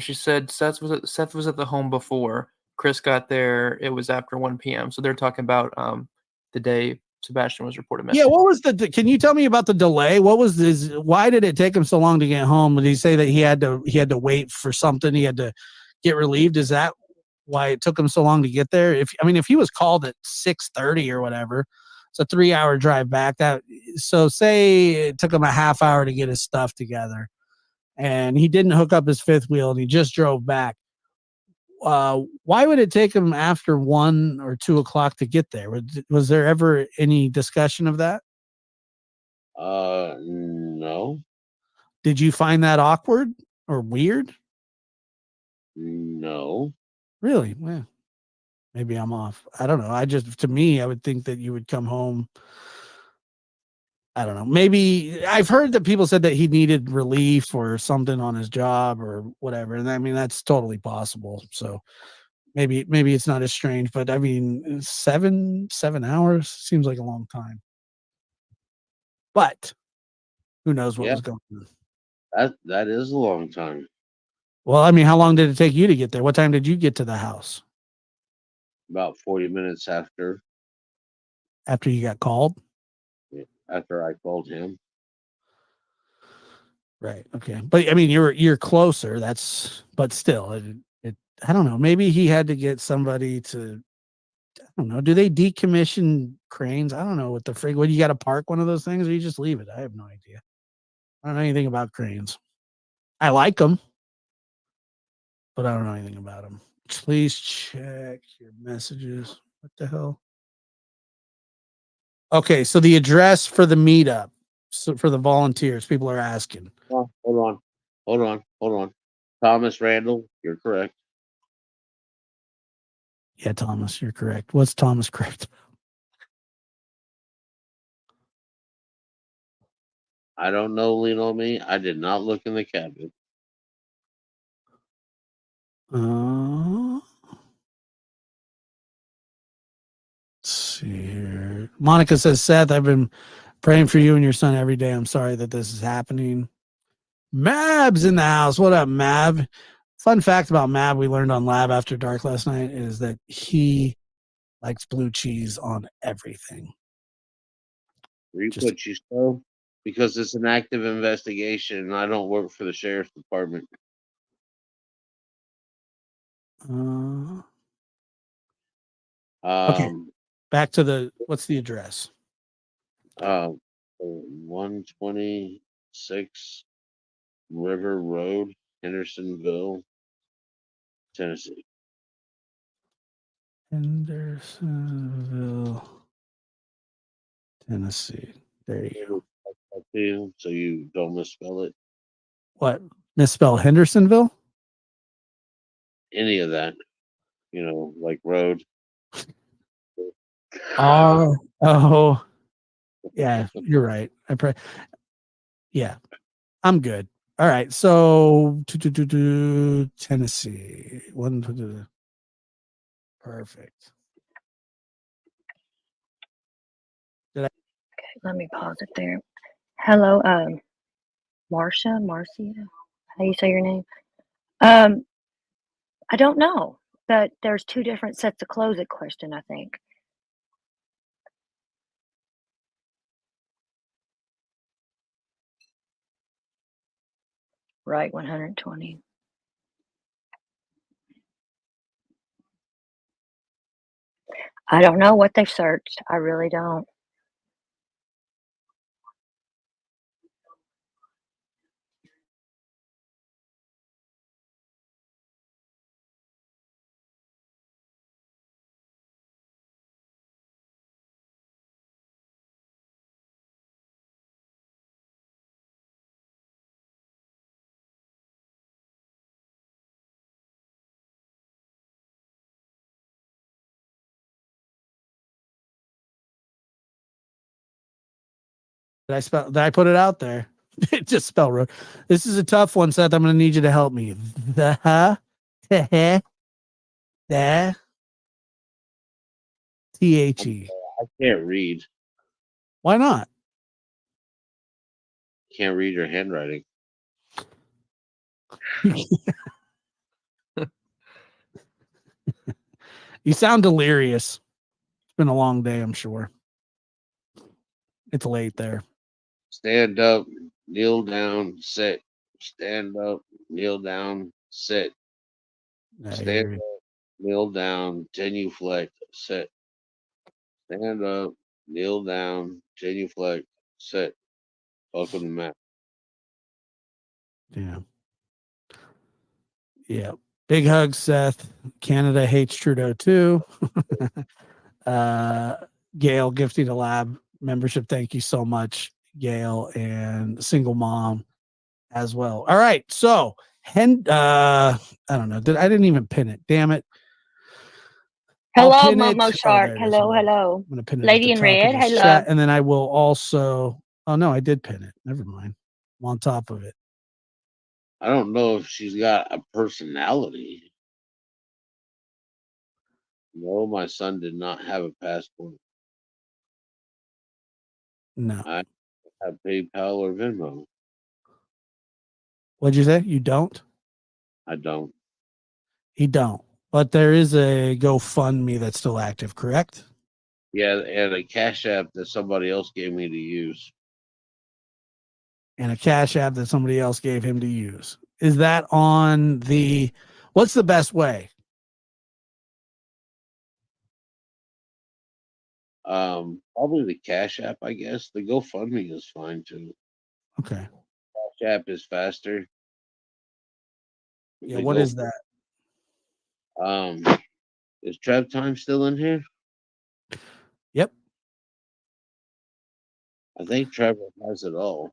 She said Seth was at the home before Chris got there. It was after 1 p.m. So they're talking about the day Sebastian was reported missing. Yeah, what was can you tell me about the delay? What was this? Why did it take him so long to get home? Did he say that he had to wait for something? He had to get relieved? Is that why it took him so long to get there? If he was called at 6:30 or whatever, it's a 3-hour drive back. So say it took him a half hour to get his stuff together, and he didn't hook up his fifth wheel, and he just drove back. Why would it take him after 1 or 2 o'clock to get there? Was there ever any discussion of that? No. Did you find that awkward or weird? No. Really? Well, maybe I'm off. I don't know. To me, I would think that you would come home. I don't know. Maybe I've heard that people said that he needed relief or something on his job or whatever. And I mean, that's totally possible. So maybe it's not as strange, but I mean, 7 hours seems like a long time. But who knows what was going on? That is a long time. Well, I mean, how long did it take you to get there? What time did you get to the house? About 40 minutes after you got called? After I called him. Right. Okay. But I mean, you're closer. But still, it I don't know. Maybe he had to get somebody to. I don't know. Do they decommission cranes? I don't know what the frig. What, you got to park one of those things, or you just leave it? I have no idea. I don't know anything about cranes. I like them, but I don't know anything about them. Please check your messages. What the hell? Okay, so the address for the meetup, so for the volunteers, people are asking. Oh, hold on. Thomas Randall, you're correct. Yeah, Thomas, you're correct. What's Thomas correct about? I don't know, lean on me. I did not look in the cabinet. see here. Monica says, Seth, I've been praying for you and your son every day. I'm sorry that this is happening. Mab's in the house. What up, Mab? Fun fact about Mab we learned on Lab After Dark last night is that he likes blue cheese on everything. What you stole? Because it's an active investigation and I don't work for the sheriff's department. Okay. Back to the, what's the address? 126 River Road, Hendersonville, Tennessee. Hendersonville, Tennessee. There you go. So you don't misspell it. What? Misspell Hendersonville? Any of that. You know, like road. Oh, yeah, you're right. Yeah, I'm good. All right, so Tennessee. Perfect. Okay, let me pause it there. Hello, Marcia, Marcia. How do you say your name? I don't know, but there's two different sets of clothes at question, I think. Right, 120. I don't know what they've searched. I really don't. Did I put it out there? It just spelled road. This is a tough one, Seth. I'm going to need you to help me. The T-H-E. I can't read. Why not? Can't read your handwriting. You sound delirious. It's been a long day, I'm sure. It's late there. Stand up, kneel down, sit. Stand up, kneel down, sit. Stand up, kneel down, genuflect, sit. Stand up, kneel down, genuflect, sit. Welcome to Matt. Yeah. Yeah. Big hugs, Seth. Canada hates Trudeau too. Gail gifting a lab membership. Thank you so much, Gail, and single mom as well. All right. So I don't know. I didn't even pin it. Damn it. Hello, I'll pin Momo it. Shark. There it is. Hello, hello. I'm gonna pin it Lady at in the top red. of this Hello. chat, and then I will also. Oh no, I did pin it. Never mind. I'm on top of it. I don't know if she's got a personality. No, my son did not have a passport. No. I have PayPal or Venmo. What'd you say? You don't? I don't. He don't. But there is a GoFundMe that's still active, correct? Yeah, and a Cash App that somebody else gave me to use. And a Cash App that somebody else gave him to use. Is that on the? What's the best way? Probably the Cash App, I guess. The GoFundMe is fine too. Okay. Cash App is faster. Yeah, what is that? Is Trev Time still in here? Yep. I think Trevor has it all.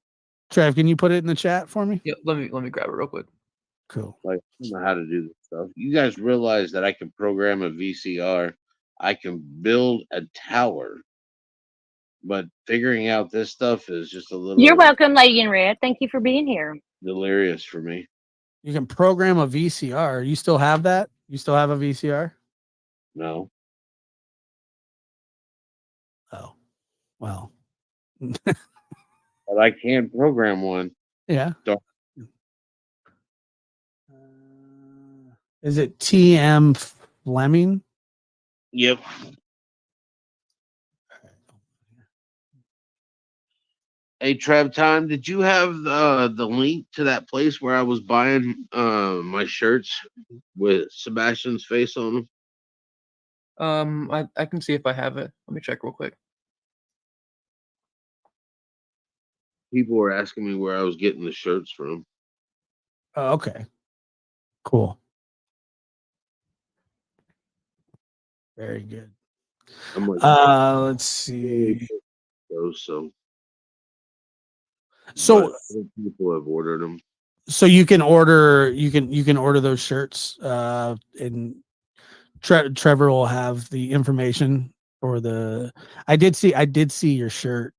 Trev, can you put it in the chat for me? Yeah, let me grab it real quick. Cool. Like, I don't know how to do this stuff. You guys realize that I can program a VCR. I can build a tower. But figuring out this stuff is just a little You're welcome, Lady in red. Thank you for being here. delirious for me. You can program a VCR. You still have that? You still have a VCR? No. Well, but I can program one. yeah. Don't- Is it TM Fleming? Yep. Hey, Trev, time. Did you have the link to that place where I was buying my shirts with Sebastian's face on them? I can see if I have it. Let me check real quick. People were asking me where I was getting the shirts from. Oh, okay. Cool. Very good. I'm like, Let's see. so So but other people have ordered them. so you can order those shirts and Trevor will have the information for the I did see your shirt.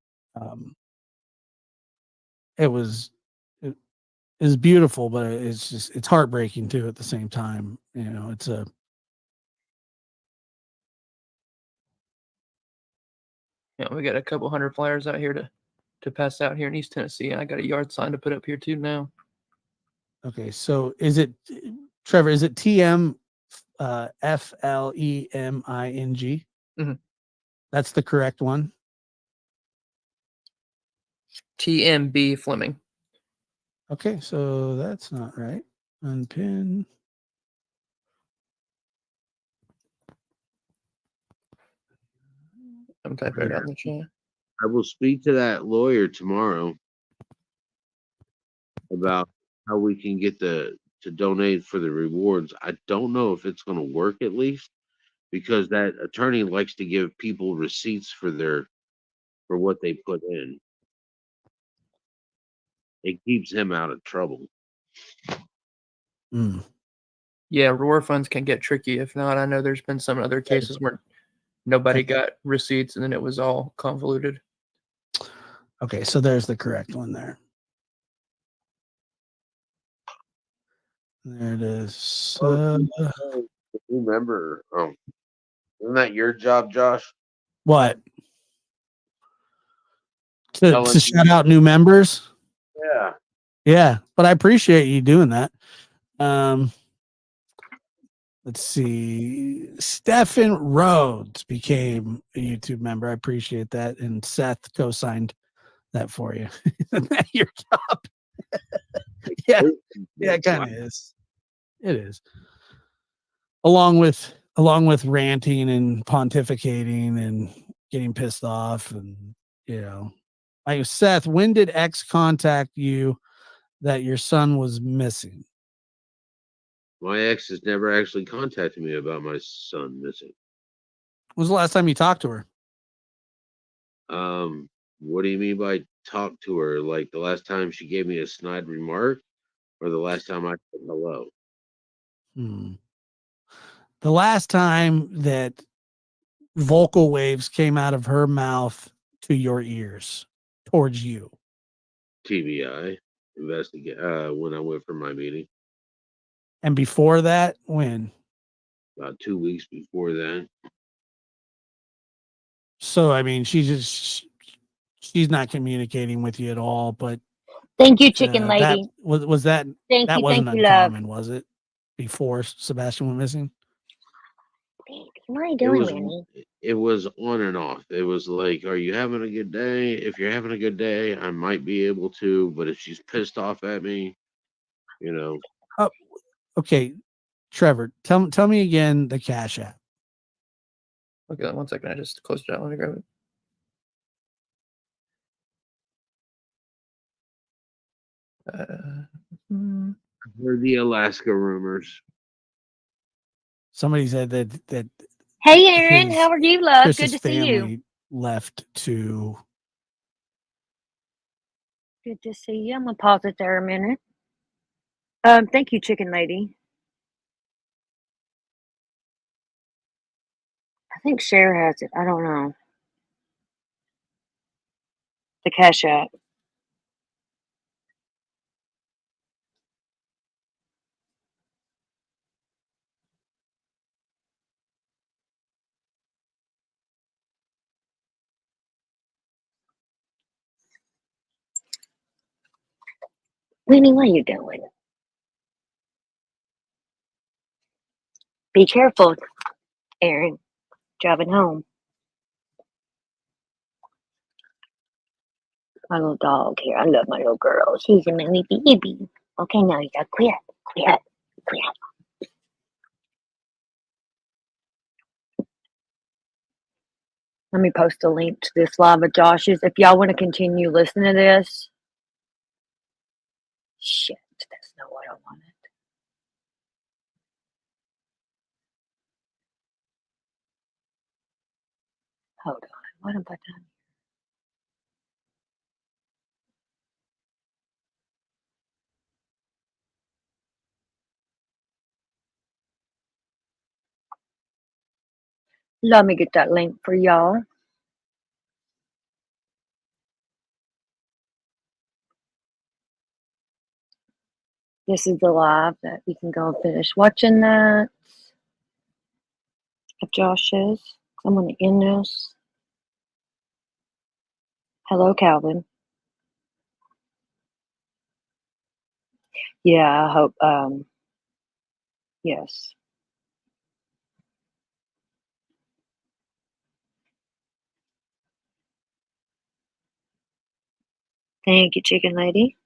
It was beautiful, but it's heartbreaking too at the same time. You know, it's a Yeah, we got a couple hundred flyers out here to pass out here in East Tennessee, and I got a yard sign to put up here too now. okay. So is it Trevor? Is it TM FLEMING? Mm-hmm. That's the correct one. TMB Fleming. Okay, so that's not right. Unpin. I'm typing it out in the chat. I will speak to that lawyer tomorrow about how we can get to donate for the rewards. I don't know if it's going to work, at least because that attorney likes to give people receipts for what they put in. It keeps him out of trouble. Yeah, reward funds can get tricky. If not, I know there's been some other cases where nobody got receipts and then it was all convoluted. Okay, so there's the correct one there. There it is. Remember, isn't that your job, Josh? What? To Telling shout out new members? Yeah. Yeah, but I appreciate you doing that. Let's see. Stephen Rhodes became a YouTube member. I appreciate that. And Seth co-signed that for you. Isn't that your job? Yeah. Yeah, it kind of is. It is. Along with ranting and pontificating and getting pissed off and like Seth, when did X contact you that your son was missing? My ex has never actually contacted me about my son missing. When was the last time you talked to her? What do you mean by talk to her? Like the last time she gave me a snide remark, or the last time I said hello? The last time that vocal waves came out of her mouth to your ears towards you. TBI investigate when I went for my meeting. And before that, when? About 2 weeks before that. So I mean, she's not communicating with you at all. But thank you, chicken lady. That was that. Thank that you, wasn't thank you, love. uncommon, was it? Before Sebastian went missing. What are you doing, Manny? It was on and off. It was like, are you having a good day? If you're having a good day, I might be able to. But if she's pissed off at me, Oh, okay, Trevor, tell me again the Cash App. Okay, 1 second. I just closed it out. Let me grab it. I heard the Alaska rumors. Somebody said that. Hey, Aaron, how are you, love? Chris's Good to see you. family left to. Good to see you. I'm gonna pause it there a minute. Thank you, chicken lady. I think Cher has it. I don't know. The Cash App. Winnie, what are you doing? Be careful, Aaron. Driving home. My little dog here. I love my little girl. She's a mini baby. Okay, now you gotta quit. Quit. Quit. Let me post a link to this live of Josh's. If y'all want to continue listening to this. Shit, that's not what I wanted. Hold on. What have I done? Let me get that link for y'all. This is the live that you can go and finish watching that. Of Josh's. I'm going to end this. Hello, Calvin. Yeah, I hope, yes. Thank you, Chicken Lady.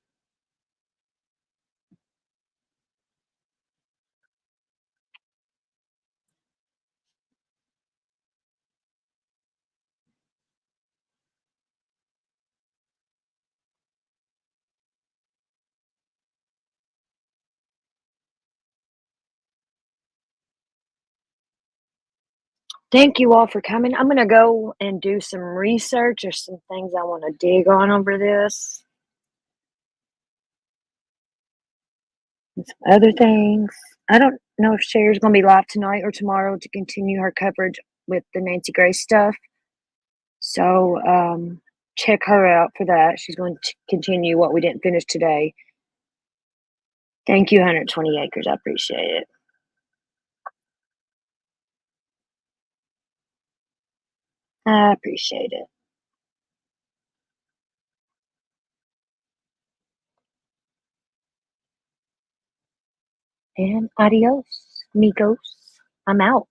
Thank you all for coming. I'm going to go and do some research. There's some things I want to dig on over this. And some other things. I don't know if Sherry's going to be live tonight or tomorrow to continue her coverage with the Nancy Grace stuff. So check her out for that. She's going to continue what we didn't finish today. Thank you, 120 Acres. I appreciate it. I appreciate it. And adios, amigos. I'm out.